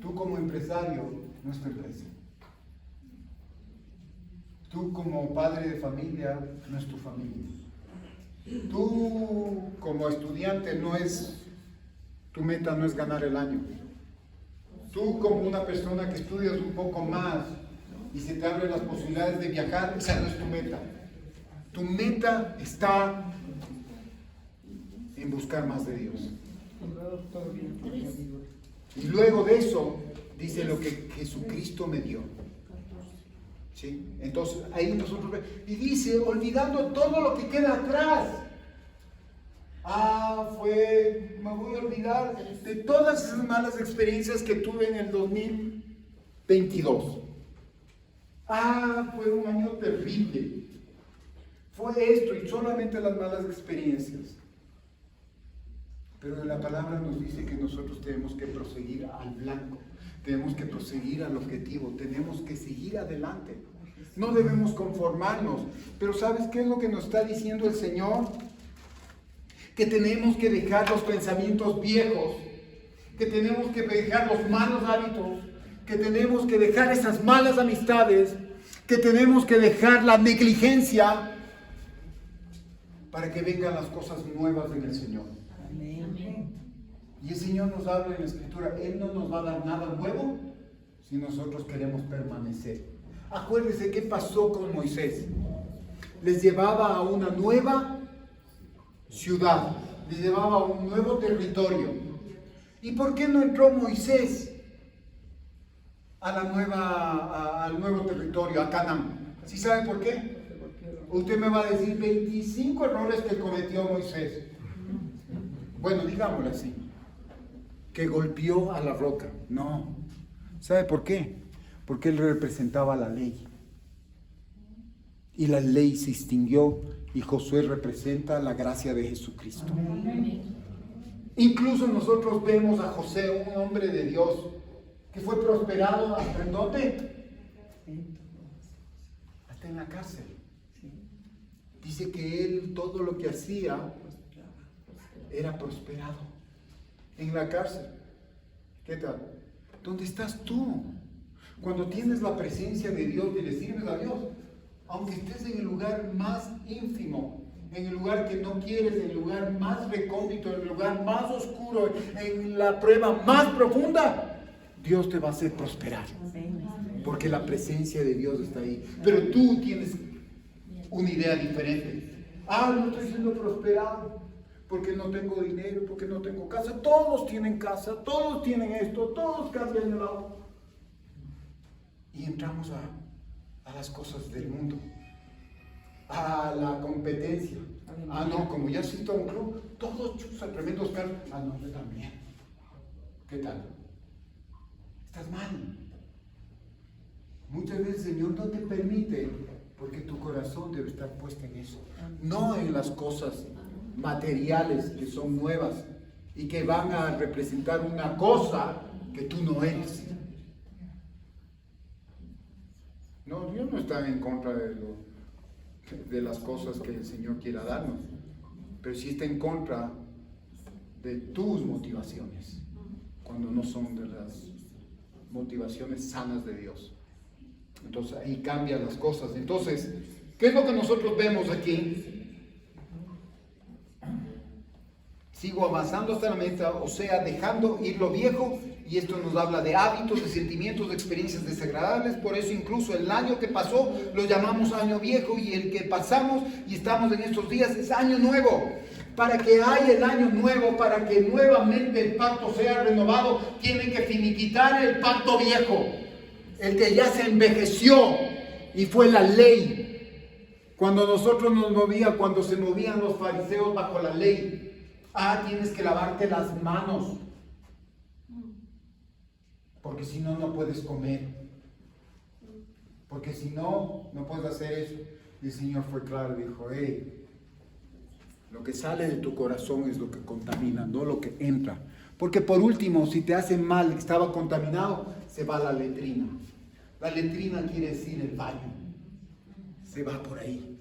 tú como empresario, no es tu empresa. Tú como padre de familia, no es tu familia. Tú como estudiante, tu meta no es ganar el año. Tú como una persona que estudias un poco más y se te abren las posibilidades de viajar, esa no es tu meta. Tu meta está en buscar más de Dios. Y luego de eso, dice lo que Jesucristo me dio. ¿Sí? Entonces, ahí nosotros vemos. Y dice, olvidando todo lo que queda atrás. Me voy a olvidar de todas esas malas experiencias que tuve en el 2022. Fue un año terrible. Fue esto y solamente las malas experiencias. Pero la palabra nos dice que nosotros tenemos que proseguir al blanco, tenemos que proseguir al objetivo, tenemos que seguir adelante. No debemos conformarnos. Pero ¿sabes qué es lo que nos está diciendo el Señor? Que tenemos que dejar los pensamientos viejos, que tenemos que dejar los malos hábitos, que tenemos que dejar esas malas amistades, que tenemos que dejar la negligencia para que vengan las cosas nuevas en el Señor. Amén. Y el Señor nos habla en la Escritura, Él no nos va a dar nada nuevo si nosotros queremos permanecer. Acuérdense qué pasó con Moisés. Les llevaba a una nueva ciudad, les llevaba a un nuevo territorio. ¿Y por qué no entró Moisés al nuevo territorio, a Canaán? ¿Sí sabe por qué? Usted me va a decir 25 errores que cometió Moisés. Bueno, digámoslo así. Que golpeó a la roca. No. ¿Sabe por qué? Porque él representaba la ley. Y la ley se extinguió y Josué representa la gracia de Jesucristo. Incluso nosotros vemos a José, un hombre de Dios, que fue prosperado hasta en dónde? Hasta en la cárcel. Dice que él todo lo que hacía era prosperado en la cárcel. ¿Qué tal? ¿Dónde estás tú? Cuando tienes la presencia de Dios y le sirves a Dios, aunque estés en el lugar más ínfimo, en el lugar que no quieres, en el lugar más recóndito, en el lugar más oscuro, en la prueba más profunda, Dios te va a hacer prosperar. Porque la presencia de Dios está ahí. Pero tú tienes una idea diferente. No estoy siendo prosperado porque no tengo dinero, porque no tengo casa. Todos tienen casa, todos tienen esto, todos cambian el lado. Y entramos a las cosas del mundo, a la competencia. No, como ya asisto a un club, todos chusan tremendos carros. No, yo también. ¿Qué tal? Estás mal. Muchas veces el Señor no te permite, porque tu corazón debe estar puesto en eso, no en las cosas materiales que son nuevas y que van a representar una cosa que tú no eres. No, Dios no está en contra de las cosas que el Señor quiera darnos, pero sí está en contra de tus motivaciones, cuando no son de las motivaciones sanas de Dios. Entonces ahí cambian las cosas. Entonces, ¿qué es lo que nosotros vemos aquí? Sigo avanzando hasta la meta, o sea, dejando ir lo viejo, y esto nos habla de hábitos, de sentimientos, de experiencias desagradables. Por eso incluso el año que pasó lo llamamos año viejo, y el que pasamos y estamos en estos días es año nuevo. Para que haya el año nuevo, para que nuevamente el pacto sea renovado, tienen que finiquitar el pacto viejo, el que ya se envejeció, y fue la ley. Cuando nosotros cuando se movían los fariseos bajo la ley, tienes que lavarte las manos, porque si no, no puedes comer, porque si no, no puedes hacer eso. Y el Señor fue claro, dijo: lo que sale de tu corazón es lo que contamina, no lo que entra. Porque por último, si te hacen mal, estaba contaminado, se va a la letrina. La letrina quiere decir el baño, se va por ahí.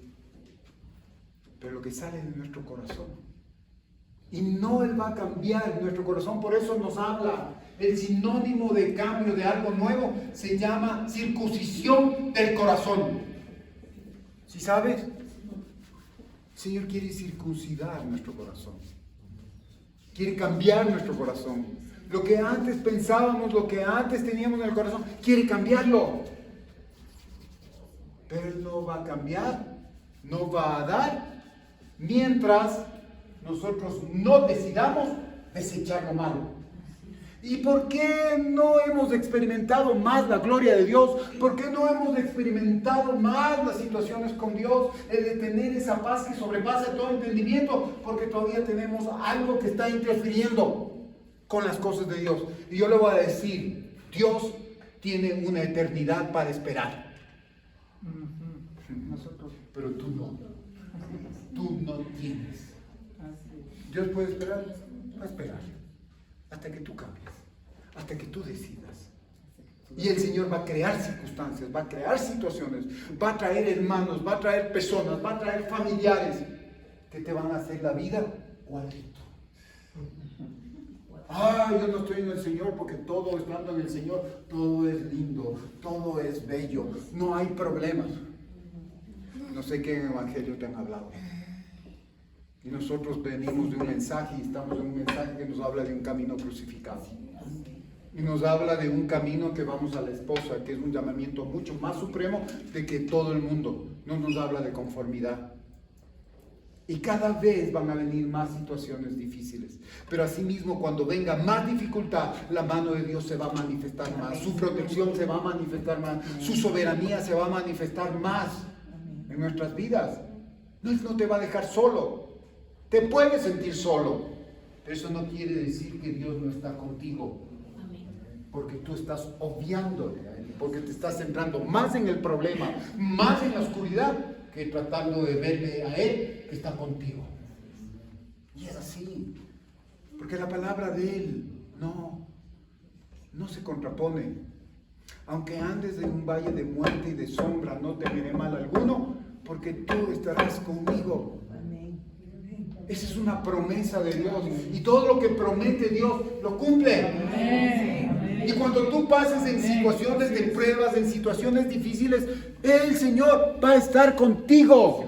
Pero lo que sale de nuestro corazón, y no Él va a cambiar nuestro corazón. Por eso nos habla, el sinónimo de cambio, de algo nuevo, se llama circuncisión del corazón. ¿Sí sabes? El Señor quiere circuncidar nuestro corazón, quiere cambiar nuestro corazón. Lo que antes pensábamos, lo que antes teníamos en el corazón, quiere cambiarlo. Pero Él no va a cambiar, no va a dar, mientras nosotros no decidamos desechar lo malo. ¿Y por qué no hemos experimentado más la gloria de Dios? ¿Por qué no hemos experimentado más las situaciones con Dios? El de tener esa paz que sobrepasa todo entendimiento, porque todavía tenemos algo que está interfiriendo con las cosas de Dios. Y yo le voy a decir, Dios tiene una eternidad para esperar. Nosotros, pero tú no. Tú no tienes. Dios puede esperar, va a esperar hasta que tú cambies, hasta que tú decidas. Y el Señor va a crear circunstancias, va a crear situaciones, va a traer hermanos, va a traer personas, va a traer familiares que te van a hacer la vida cuadrito. Yo no estoy en el Señor, porque todo estando en el Señor, todo es lindo, todo es bello, no hay problemas. No sé qué evangelio te han hablado. Y nosotros venimos de un mensaje y estamos en un mensaje que nos habla de un camino crucificado. Y nos habla de un camino que vamos a la esposa, que es un llamamiento mucho más supremo de que todo el mundo. No nos habla de conformidad. Y cada vez van a venir más situaciones difíciles. Pero asimismo, cuando venga más dificultad, la mano de Dios se va a manifestar más. Su protección se va a manifestar más. Su soberanía se va a manifestar más en nuestras vidas. No te va a dejar solo. Te puedes sentir solo. Pero eso no quiere decir que Dios no está contigo. Porque tú estás obviándole a Él. Porque te estás centrando más en el problema, más en la oscuridad, que tratando de verle a Él que está contigo. Y es así, porque la palabra de Él no se contrapone. Aunque andes en un valle de muerte y de sombra, no temeré mal alguno, porque tú estarás conmigo. Esa es una promesa de Dios, y todo lo que promete Dios lo cumple. Y cuando tú pases en situaciones de pruebas, en situaciones difíciles, el Señor va a estar contigo.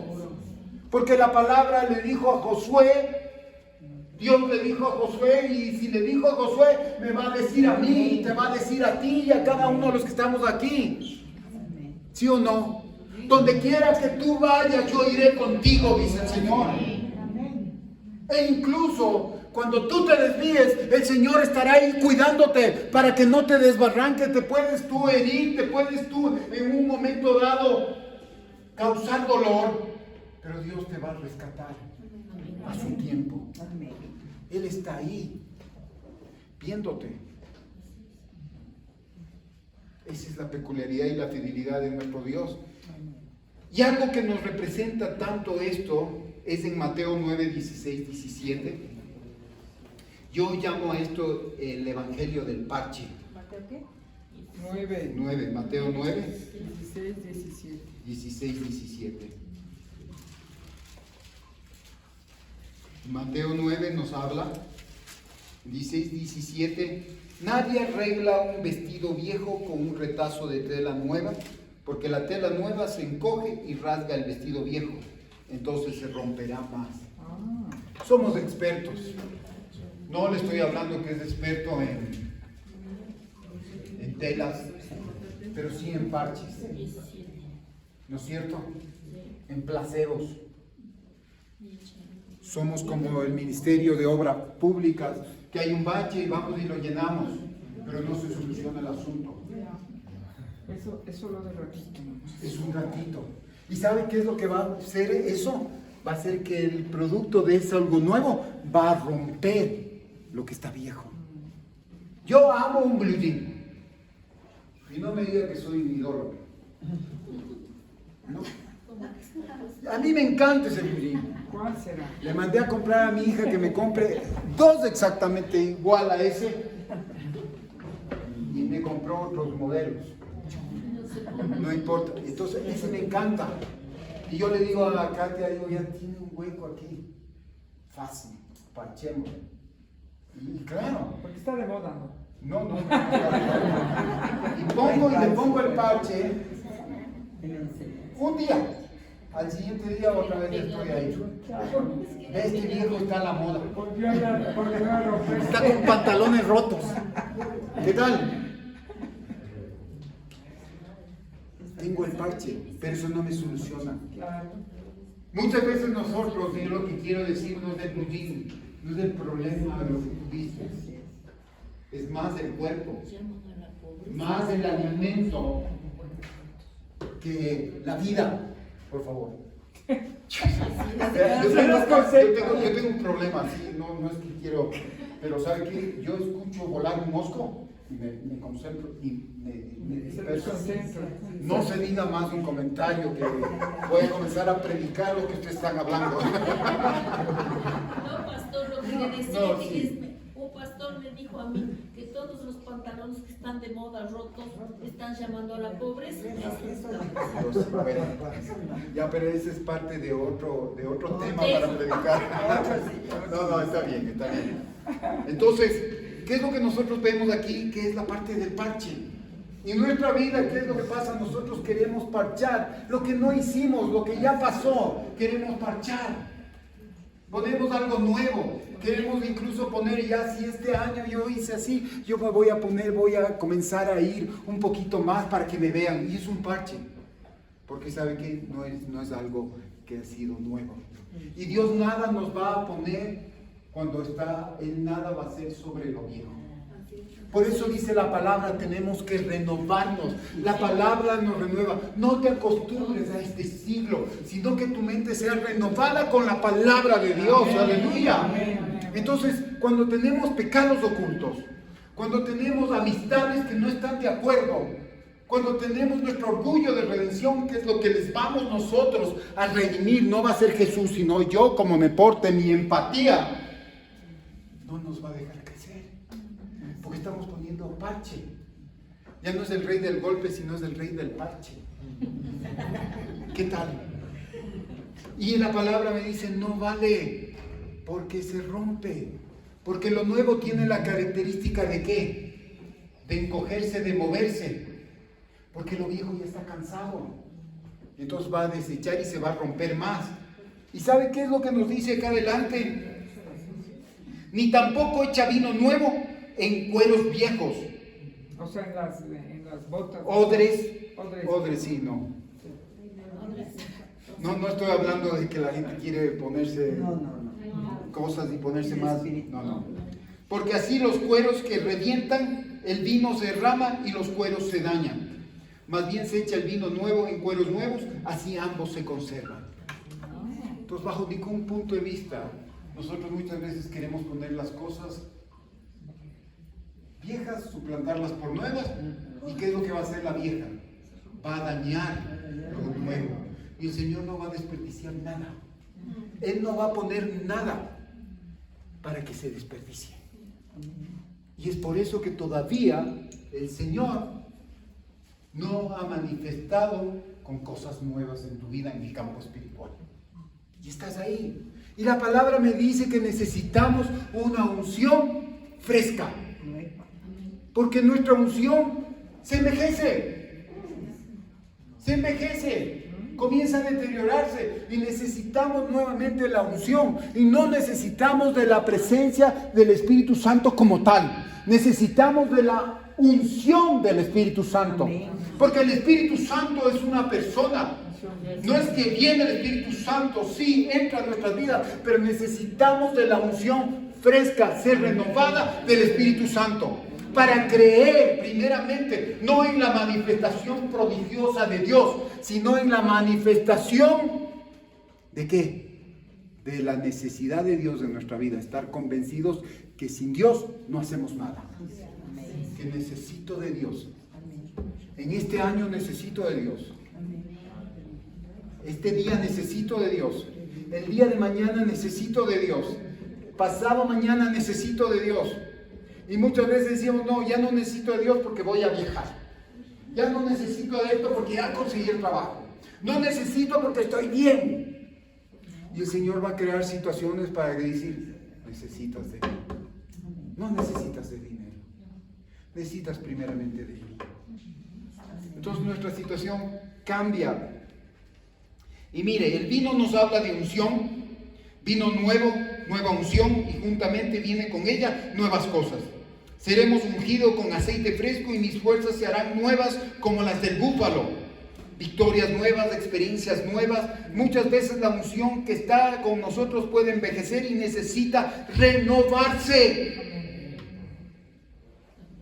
Porque la palabra le dijo a Josué, Dios le dijo a Josué, y si le dijo a Josué, me va a decir a mí, y te va a decir a ti y a cada uno de los que estamos aquí. ¿Sí o no? Donde quiera que tú vayas, yo iré contigo, dice el Señor. E incluso cuando tú te desvíes, el Señor estará ahí cuidándote para que no te desbarranques. Te puedes tú herir, te puedes tú en un momento dado causar dolor, pero Dios te va a rescatar a su tiempo. Él está ahí viéndote. Esa es la peculiaridad y la fidelidad de nuestro Dios. Y algo que nos representa tanto esto es en Mateo 9, 16, 17. Yo llamo a esto el Evangelio del Parche. ¿Mateo qué? 9, Mateo 9, 16, 17. 16, 17. Mateo 9 nos habla, 16, 17. Nadie arregla un vestido viejo con un retazo de tela nueva, porque la tela nueva se encoge y rasga el vestido viejo, entonces se romperá más. Somos expertos. No le estoy hablando que es experto en telas, pero sí en parches. ¿No es cierto? En placebos. Somos como el Ministerio de Obras Públicas, que hay un bache y vamos y lo llenamos, pero no se soluciona el asunto. Eso lo de ratito. Es un ratito. ¿Y sabe qué es lo que va a hacer eso? Va a hacer que el producto de ese algo nuevo va a romper lo que está viejo. Yo amo un blue jean. Y no me diga que soy un ídolo. No. A mí me encanta ese blue jean. ¿Cuál será? Le mandé a comprar a mi hija que me compre dos exactamente igual a ese. Y me compró otros modelos. No importa. Entonces, ese me encanta. Y yo le digo a Katia, digo, ya tiene un hueco aquí. Fácil, parchemos. Y claro. Porque está de moda, ¿no? No. Y le pongo el parche un día. Al siguiente día otra vez estoy ahí. Este viejo está a la moda. Volvió a romper. Está con pantalones rotos. ¿Qué tal? Tengo el parche, pero eso no me soluciona. Claro. Muchas veces nosotros, y lo que quiero decir, no es del budismo, no es del problema de los budistas, es más del cuerpo, más del alimento que la vida, por favor. Yo tengo un problema, sí, no es que quiero, pero ¿sabe qué? Yo escucho volar un mosco y me concentro y me disperso. No se diga más un comentario que voy a comenzar a predicar lo que ustedes están hablando. No, pastor, lo que le decía No, que sí. un pastor me dijo a mí que todos los pantalones que están de moda rotos están llamando a la pobreza. Bueno, ya, pero ese es parte de otro tema para predicar. No, está bien. Entonces, ¿qué es lo que nosotros vemos aquí? Que es la parte del parche. Y en nuestra vida, ¿qué es lo que pasa? Nosotros queremos parchar lo que no hicimos, lo que ya pasó, queremos parchar. Ponemos algo nuevo. Queremos incluso poner ya, si este año yo hice así, yo me voy a comenzar a ir un poquito más para que me vean. Y es un parche. Porque sabe que no es algo que ha sido nuevo. Y Dios nada nos va a poner cuando está, Él nada va a ser sobre lo viejo. Por eso dice la palabra, tenemos que renovarnos. La palabra nos renueva. No te acostumbres a este siglo, sino que tu mente sea renovada con la palabra de Dios. Aleluya. Entonces, cuando tenemos pecados ocultos, cuando tenemos amistades que no están de acuerdo, cuando tenemos nuestro orgullo de redención, que es lo que les vamos nosotros a redimir, no va a ser Jesús, sino yo como me porte, mi empatía, no nos va a dejar crecer. Porque estamos poniendo parche. Ya no es el rey del golpe, sino es el rey del parche. ¿Qué tal? Y la palabra me dice, no vale, porque se rompe. Porque lo nuevo tiene la característica de ¿qué? De encogerse, de moverse. Porque lo viejo ya está cansado. Entonces va a desechar y se va a romper más. ¿Y sabe qué es lo que nos dice acá adelante? Ni tampoco echa vino nuevo en cueros viejos. O sea, en las botas. Odres, Odres. sí, no. No estoy hablando de que la gente quiere ponerse cosas y ponerse más. No. Porque así los cueros que revientan, el vino se derrama y los cueros se dañan. Más bien se echa el vino nuevo en cueros nuevos, así ambos se conservan. Entonces, bajo ningún punto de vista, nosotros muchas veces queremos poner las cosas viejas, suplantarlas por nuevas. ¿Y qué es lo que va a hacer la vieja? Va a dañar lo nuevo. Y el Señor no va a desperdiciar nada. Él no va a poner nada para que se desperdicie. Y es por eso que todavía el Señor no ha manifestado con cosas nuevas en tu vida en el campo espiritual. Y estás ahí. Y la palabra me dice que necesitamos una unción fresca. Porque nuestra unción se envejece. Se envejece. Comienza a deteriorarse. Y necesitamos nuevamente la unción. Y no necesitamos de la presencia del Espíritu Santo como tal. Necesitamos de la unción del Espíritu Santo. Porque el Espíritu Santo es una persona. No es que viene el Espíritu Santo, sí, entra en nuestras vidas, pero necesitamos de la unción fresca, ser renovada del Espíritu Santo. Para creer primeramente, no en la manifestación prodigiosa de Dios, sino en la manifestación ¿de qué? De la necesidad de Dios en nuestra vida. Estar convencidos que sin Dios no hacemos nada. Que necesito de Dios. En este año necesito de Dios. Este día necesito de Dios. El día de mañana necesito de Dios. Pasado mañana necesito de Dios. Y muchas veces decimos, no, ya no necesito de Dios porque voy a viajar. Ya no necesito de esto porque ya conseguí el trabajo. No necesito porque estoy bien. Y el Señor va a crear situaciones para decir, necesitas de mí. No necesitas de dinero. Necesitas primeramente de mí. Entonces nuestra situación cambia. Y mire, el vino nos habla de unción, vino nuevo, nueva unción, y juntamente viene con ella nuevas cosas. Seremos ungidos con aceite fresco y mis fuerzas se harán nuevas como las del búfalo. Victorias nuevas, experiencias nuevas. Muchas veces la unción que está con nosotros puede envejecer y necesita renovarse.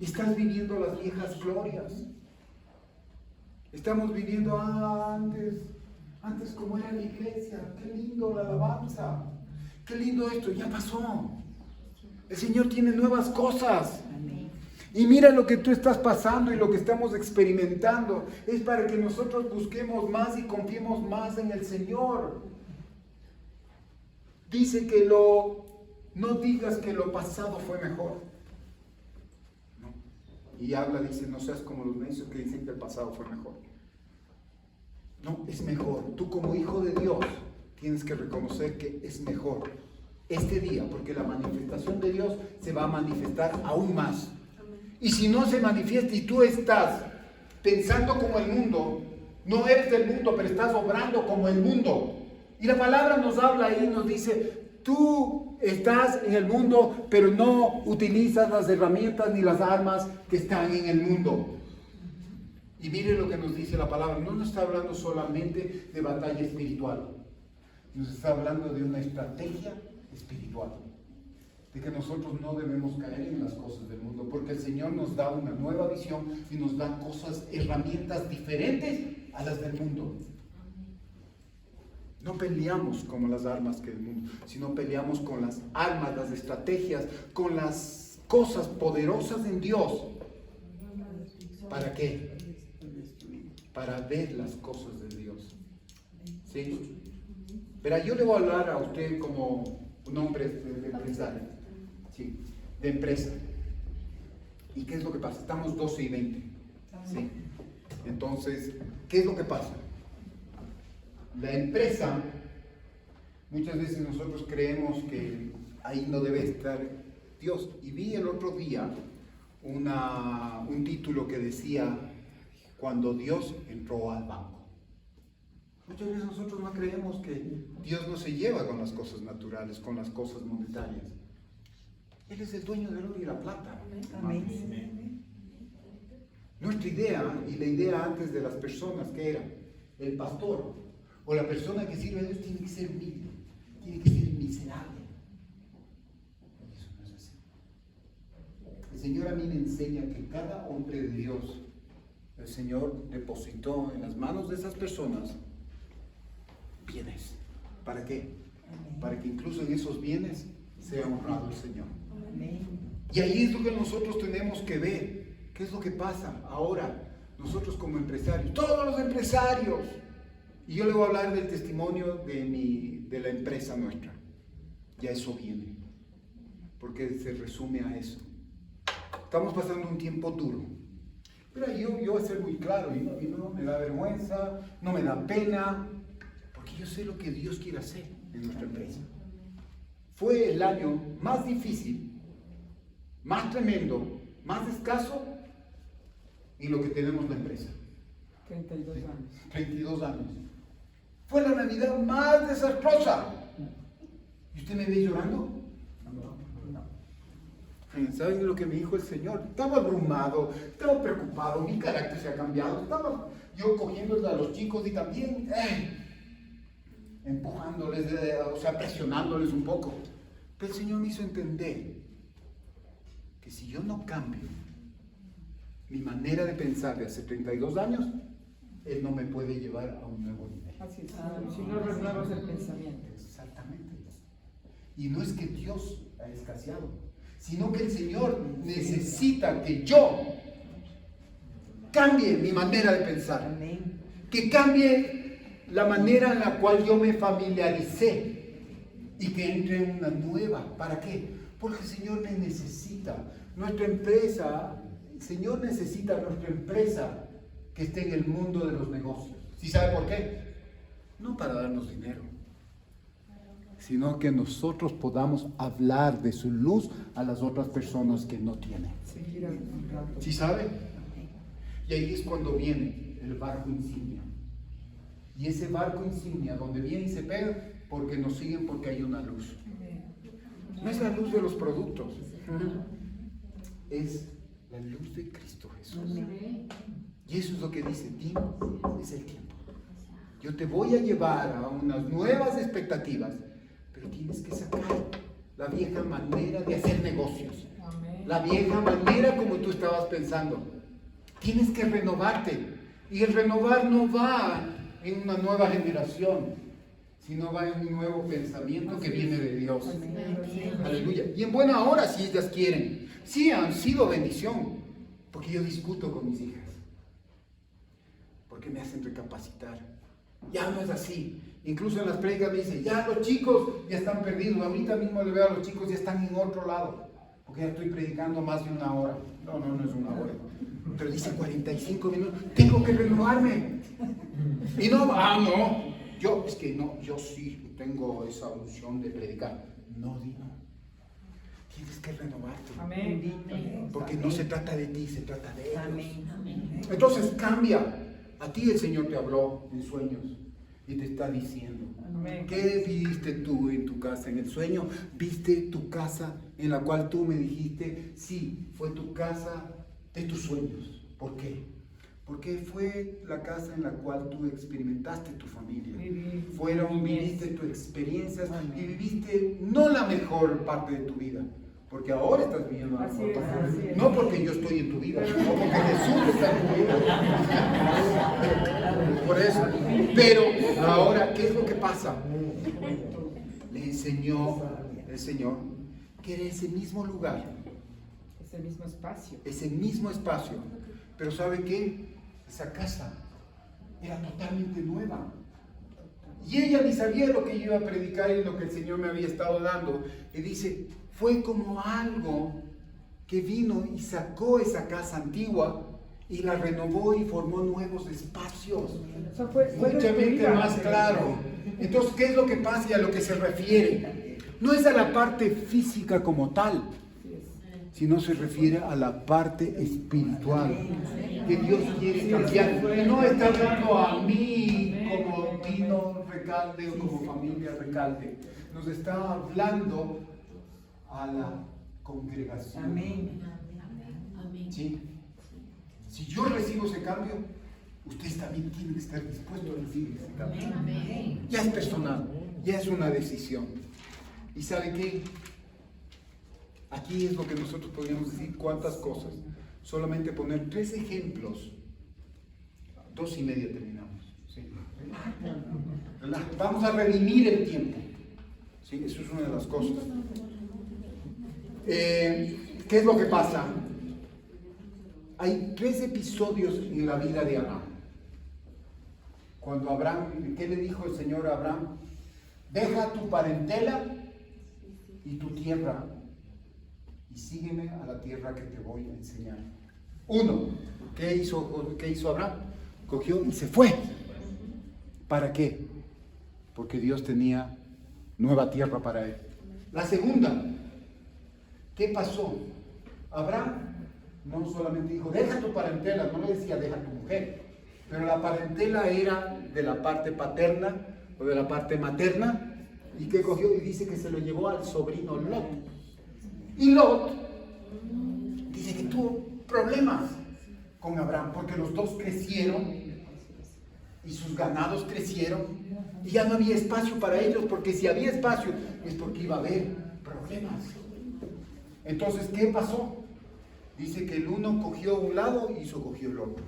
Estás viviendo las viejas glorias. Estamos viviendo antes como era la iglesia. Qué lindo la alabanza. Qué lindo esto, ya pasó. El Señor tiene nuevas cosas. Y mira lo que tú estás pasando y lo que estamos experimentando. Es para que nosotros busquemos más y confiemos más en el Señor. Dice que no digas que lo pasado fue mejor. No. Y habla, dice, no seas como los necios que dicen que el pasado fue mejor. No, es mejor. Tú como hijo de Dios tienes que reconocer que es mejor este día, porque la manifestación de Dios se va a manifestar aún más. Y si no se manifiesta y tú estás pensando como el mundo, no eres del mundo, pero estás obrando como el mundo. Y la palabra nos habla ahí, nos dice, Tú estás en el mundo, pero no utilizas las herramientas ni las armas que están en el mundo. Y mire lo que nos dice la palabra. No nos está hablando solamente de batalla espiritual. Nos está hablando de una estrategia espiritual. De que nosotros no debemos caer en las cosas del mundo. Porque el Señor nos da una nueva visión y nos da cosas, herramientas diferentes a las del mundo. No peleamos con las armas que el mundo, sino peleamos con las armas, las estrategias, con las cosas poderosas en Dios. ¿Para qué? Para ver las cosas de Dios. ¿Sí? Pero yo le voy a hablar a usted como un hombre de empresario. ¿Sí? De empresa. ¿Y qué es lo que pasa? Estamos 12:20. ¿Sí? Entonces, ¿qué es lo que pasa? La empresa, muchas veces nosotros creemos que ahí no debe estar Dios. Y vi el otro día un título que decía, cuando Dios entró al banco. Muchas veces nosotros no creemos que Dios no se lleva con las cosas naturales, con las cosas monetarias. Él es el dueño del oro y la plata. Amén. Nuestra idea, y la idea antes de las personas, que era el pastor, o la persona que sirve a Dios, tiene que ser humilde, tiene que ser miserable. Eso no es así. El Señor a mí me enseña que cada hombre de Dios, el Señor depositó en las manos de esas personas bienes. ¿Para qué? Amén. Para que incluso en esos bienes sea honrado el Señor. Amén. Y ahí es lo que nosotros tenemos que ver. ¿Qué es lo que pasa ahora? Nosotros como empresarios, todos los empresarios. Y yo le voy a hablar del testimonio de la empresa nuestra. Ya eso viene. Porque se resume a eso. Estamos pasando un tiempo duro. Pero yo voy a ser muy claro. Y no me da vergüenza, no me da pena. Porque yo sé lo que Dios quiere hacer en nuestra empresa. Fue el año más difícil, más tremendo, más escaso en lo que tenemos la empresa. 32 años. 32 años. Fue la Navidad más desastrosa. ¿Y usted me ve llorando? ¿Saben lo que me dijo el Señor? Estaba abrumado, estaba preocupado, mi carácter se ha cambiado. Estaba yo cogiendo a los chicos y también empujándoles, presionándoles un poco. Pero el Señor me hizo entender que si yo no cambio mi manera de pensar de hace 32 años, Él no me puede llevar a un nuevo nivel. Así es, si no renuevas el pensamiento. Exactamente. Y no es que Dios ha escaseado, sino que el Señor necesita que yo cambie mi manera de pensar. Amén. Que cambie la manera en la cual yo me familiaricé y que entre en una nueva. ¿Para qué? Porque el Señor me necesita. Nuestra empresa, el Señor necesita a nuestra empresa que esté en el mundo de los negocios. ¿Sí sabe por qué? No para darnos dinero, sino que nosotros podamos hablar de su luz a las otras personas que no tienen. Seguir un rato. ¿Sí sabe? Y ahí es cuando viene el barco insignia. Y ese barco insignia, donde viene y se pega, porque nos siguen porque hay una luz. No es la luz de los productos, es la luz de Cristo Jesús. Y eso es lo que dice, tiempo es el tiempo. Yo te voy a llevar a unas nuevas expectativas, pero tienes que sacar la vieja manera de hacer negocios. Amén. La vieja manera como tú estabas pensando. Tienes que renovarte. Y el renovar no va en una nueva generación, sino va en un nuevo pensamiento que viene de Dios. Aleluya. Y en buena hora, si ellas quieren. Sí, han sido bendición. Porque yo discuto con mis hijas. Porque me hacen recapacitar. Ya no es así. Incluso en las prédicas me dicen, ya los chicos ya están perdidos. Ahorita mismo le veo a los chicos ya están en otro lado. Porque ya estoy predicando más de una hora. No es una hora. Pero dice 45 minutos. Tengo que renovarme. Y no, yo sí tengo esa unción de predicar. No. Tienes que renovarte. Amén. Porque no se trata de ti, se trata de ellos. Amén. Entonces cambia. A ti el Señor te habló en sueños. y te está diciendo, Amén. ¿qué viste tú en tu casa? En el sueño, ¿viste tu casa en la cual tú me dijiste, sí, fue tu casa de tus sueños? ¿Por qué? Porque fue la casa en la cual tú experimentaste tu familia. Viviste tus experiencias y viviste no la mejor parte de tu vida. Porque ahora estás viviendo la Así mejor es, parte. así es. No porque yo estoy en tu vida, no porque Jesús está en tu vida. Por eso. Pero ahora, ¿qué es lo que pasa? Le enseñó el Señor que era ese mismo lugar, Ese mismo espacio. ese mismo espacio. Pero ¿sabe qué? Esa casa era totalmente nueva. Y ella ni sabía lo que yo iba a predicar y lo que el Señor me había estado dando. Y dice, fue como algo que vino y sacó esa casa antigua y la renovó y formó nuevos espacios. O sea, fue Muchamente destruida más antes. claro. Entonces, ¿qué es lo que pasa y a lo que se refiere? No es a la parte física como tal, Así es. sino se refiere a la parte espiritual que Dios quiere cambiar. No está hablando a mí como Tino Recalde o como familia Recalde. Nos está hablando a la congregación. Amén. Amén. ¿Sí? Si yo recibo ese cambio, ustedes también tienen que estar dispuestos a recibir ese cambio. Amén. Ya es personal, ya es una decisión. ¿Y sabe qué? Aquí es lo que nosotros podríamos decir cuántas cosas. Solamente poner 3 ejemplos. 2:30 terminamos. ¿Sí? Vamos a redimir el tiempo. ¿Sí? Eso es una de las cosas. ¿Qué es lo que pasa? Hay 3 episodios en la vida de Abraham. Cuando Abraham, ¿qué le dijo el Señor a Abraham? Deja tu parentela y tu tierra y sígueme a la tierra que te voy a enseñar. 1. ¿Qué hizo Abraham? Cogió y se fue. ¿Para qué? Porque Dios tenía nueva tierra para él. La segunda, ¿qué pasó? Abraham no solamente dijo, deja tu parentela, no le decía, deja tu mujer, pero la parentela era de la parte paterna o de la parte materna, y que cogió y dice que se lo llevó al sobrino Lot. Y Lot dice que tuvo problemas con Abraham, porque los dos crecieron y sus ganados crecieron y ya no había espacio para ellos, porque si había espacio es porque iba a haber problemas. Entonces, ¿qué pasó? Dice que el uno cogió un lado y cogió el otro.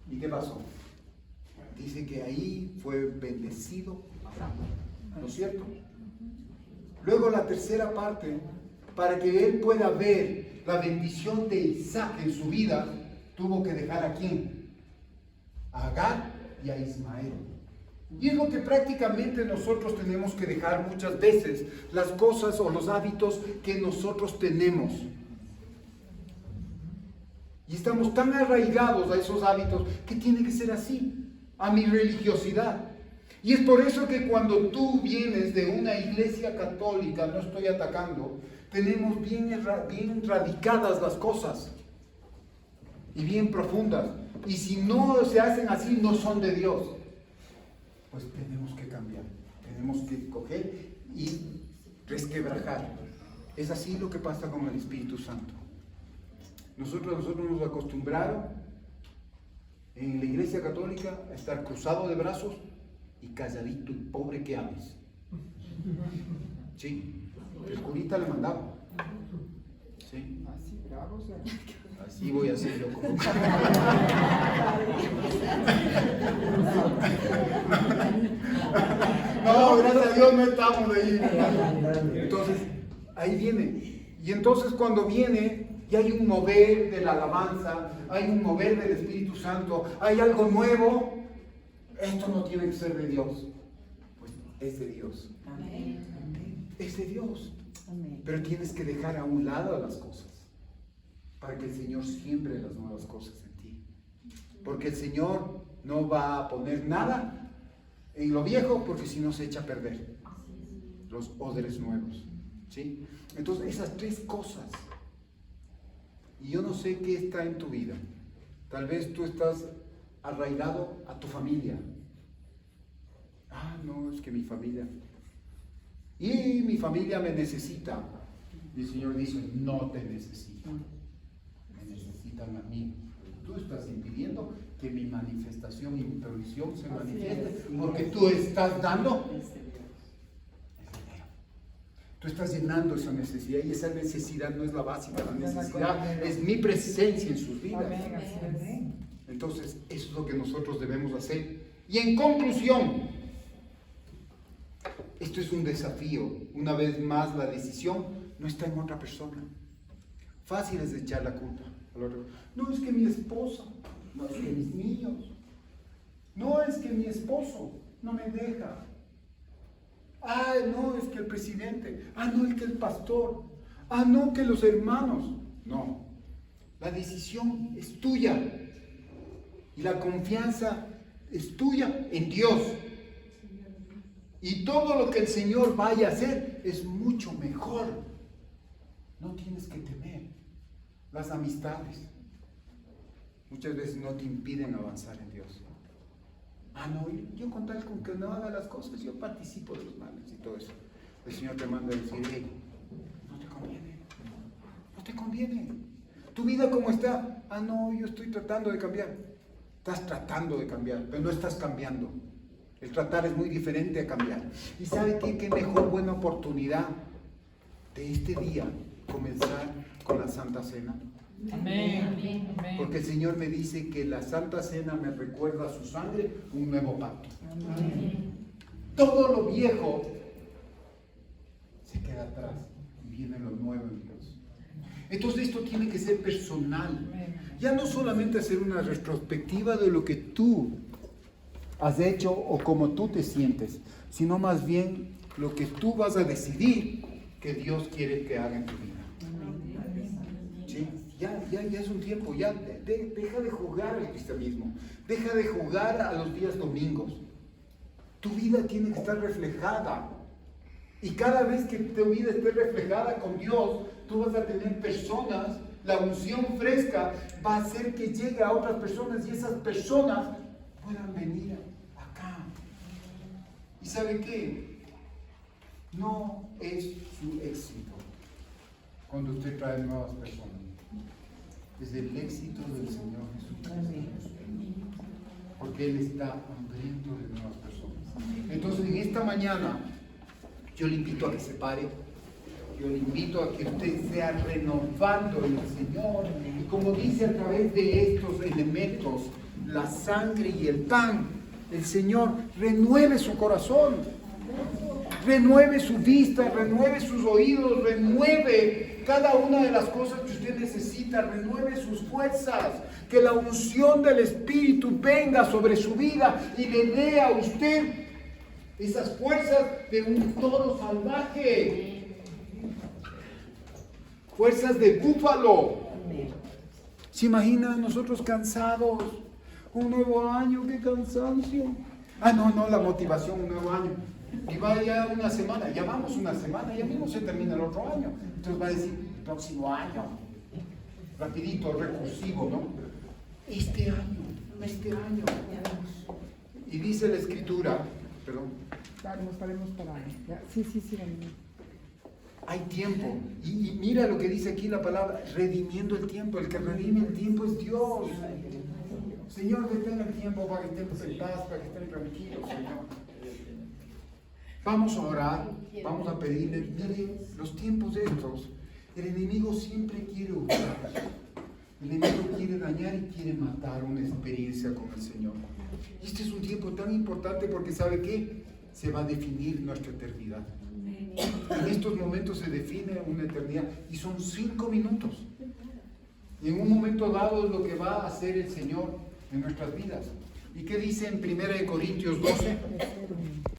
¿Y qué pasó? Dice que ahí fue bendecido Abraham, ¿no es cierto? Luego la tercera parte, para que él pueda ver la bendición de Isaac en su vida, tuvo que dejar a quién? A Agar y a Ismael. Y es lo que prácticamente nosotros tenemos que dejar muchas veces, las cosas o los hábitos que nosotros tenemos. Y estamos tan arraigados a esos hábitos que tiene que ser así, a mi religiosidad. Y es por eso que cuando tú vienes de una iglesia católica, no estoy atacando, tenemos bien radicadas las cosas y bien profundas. Y si no se hacen así, no son de Dios. Pues tenemos que cambiar, tenemos que coger y resquebrajar. Es así lo que pasa con el Espíritu Santo. Nosotros nos acostumbraron en la iglesia católica a estar cruzado de brazos y calladito y pobre que hables. Sí, el curita le mandaba. Sí, Así, bravo, o sea. así voy a hacer yo como. No, gracias a Dios no estamos ahí. Entonces, ahí viene. Y entonces cuando viene, y hay un mover de la alabanza, hay un mover del Espíritu Santo, hay algo nuevo, esto no tiene que ser de Dios. Pues es de Dios. Amén. Es de Dios. Amén. Pero tienes que dejar a un lado las cosas para que el Señor siembre las nuevas cosas en ti. Porque el Señor no va a poner nada en lo viejo, porque si no se echa a perder los odres nuevos. ¿Sí? Entonces esas 3 cosas. Y yo no sé qué está en tu vida. Tal vez tú estás arraigado a tu familia. No, es que mi familia. Y mi familia me necesita. Y el Señor dice, no te necesitan. Me necesitan a mí. Tú estás impidiendo que mi manifestación y mi provisión se manifieste. Porque tú estás dando. Tú estás llenando esa necesidad. Y esa necesidad no es la básica. La necesidad es mi presencia en sus vidas. Amén, así es. Entonces, eso es lo que nosotros debemos hacer. Y en conclusión, esto es un desafío. Una vez más, la decisión no está en otra persona. Fácil es echar la culpa al otro. No es que mi esposa, no es que mis niños, no es que mi esposo no me deja. No, es que el presidente. No, es que el pastor. No, que los hermanos. No, la decisión es tuya. Y la confianza es tuya en Dios. Y todo lo que el Señor vaya a hacer es mucho mejor. No tienes que temer. Las amistades muchas veces no te impiden avanzar en Dios. No, yo con tal con que no haga las cosas, yo participo de los males y todo eso. El Señor te manda a decir, hey, no te conviene. No te conviene. Tu vida como está. No, yo estoy tratando de cambiar. Estás tratando de cambiar, pero no estás cambiando. El tratar es muy diferente a cambiar. ¿Y sabe qué? Qué mejor buena oportunidad de este día comenzar con la Santa Cena. Amén. Porque el Señor me dice que la Santa Cena me recuerda a su sangre, un nuevo pacto. Todo lo viejo se queda atrás y viene lo nuevo en Dios. Entonces esto tiene que ser personal. Ya no solamente hacer una retrospectiva de lo que tú has hecho o cómo tú te sientes, sino más bien lo que tú vas a decidir que Dios quiere que haga en tu vida. ¿Sí? Ya es un tiempo, ya deja de jugar al cristianismo, deja de jugar a los días domingos. Tu vida tiene que estar reflejada. Y cada vez que tu vida esté reflejada con Dios, tú vas a tener personas, la unción fresca va a hacer que llegue a otras personas y esas personas puedan venir acá. ¿Y sabe qué? No es su éxito cuando usted trae nuevas personas. Es el éxito del Señor Jesucristo. Porque Él está hambriento de nuevas personas. Entonces, en esta mañana, yo le invito a que se pare. Yo le invito a que usted sea renovando en el Señor. Y como dice a través de estos elementos, la sangre y el pan, el Señor renueve su corazón, renueve su vista, renueve sus oídos, renueve cada una de las cosas que usted necesita, renueve sus fuerzas, que la unción del Espíritu venga sobre su vida y le dé a usted esas fuerzas de un toro salvaje, fuerzas de búfalo. ¿Se imagina nosotros cansados? Un nuevo año, qué cansancio. No, la motivación, un nuevo año. Y va ya una semana, ya vamos una semana, ya mismo se termina el otro año. Entonces va a decir, el próximo año. Rapidito, recursivo, ¿no? Este año. Y dice la Escritura, perdón. Claro, nos paremos para... Sí, amén. Hay tiempo. Y mira lo que dice aquí la palabra, redimiendo el tiempo. El que redime el tiempo es Dios. Señor, detén el tiempo para que estemos en paz, para que estén tranquilos, Señor. Vamos a orar, vamos a pedirle, mire, los tiempos estos, el enemigo siempre quiere hurtar. El enemigo quiere dañar y quiere matar una experiencia con el Señor. Este es un tiempo tan importante porque ¿sabe qué? Se va a definir nuestra eternidad. En estos momentos se define una eternidad y son 5 minutos. Y en un momento dado es lo que va a hacer el Señor en nuestras vidas. ¿Y qué dice en 1 Corintios 12?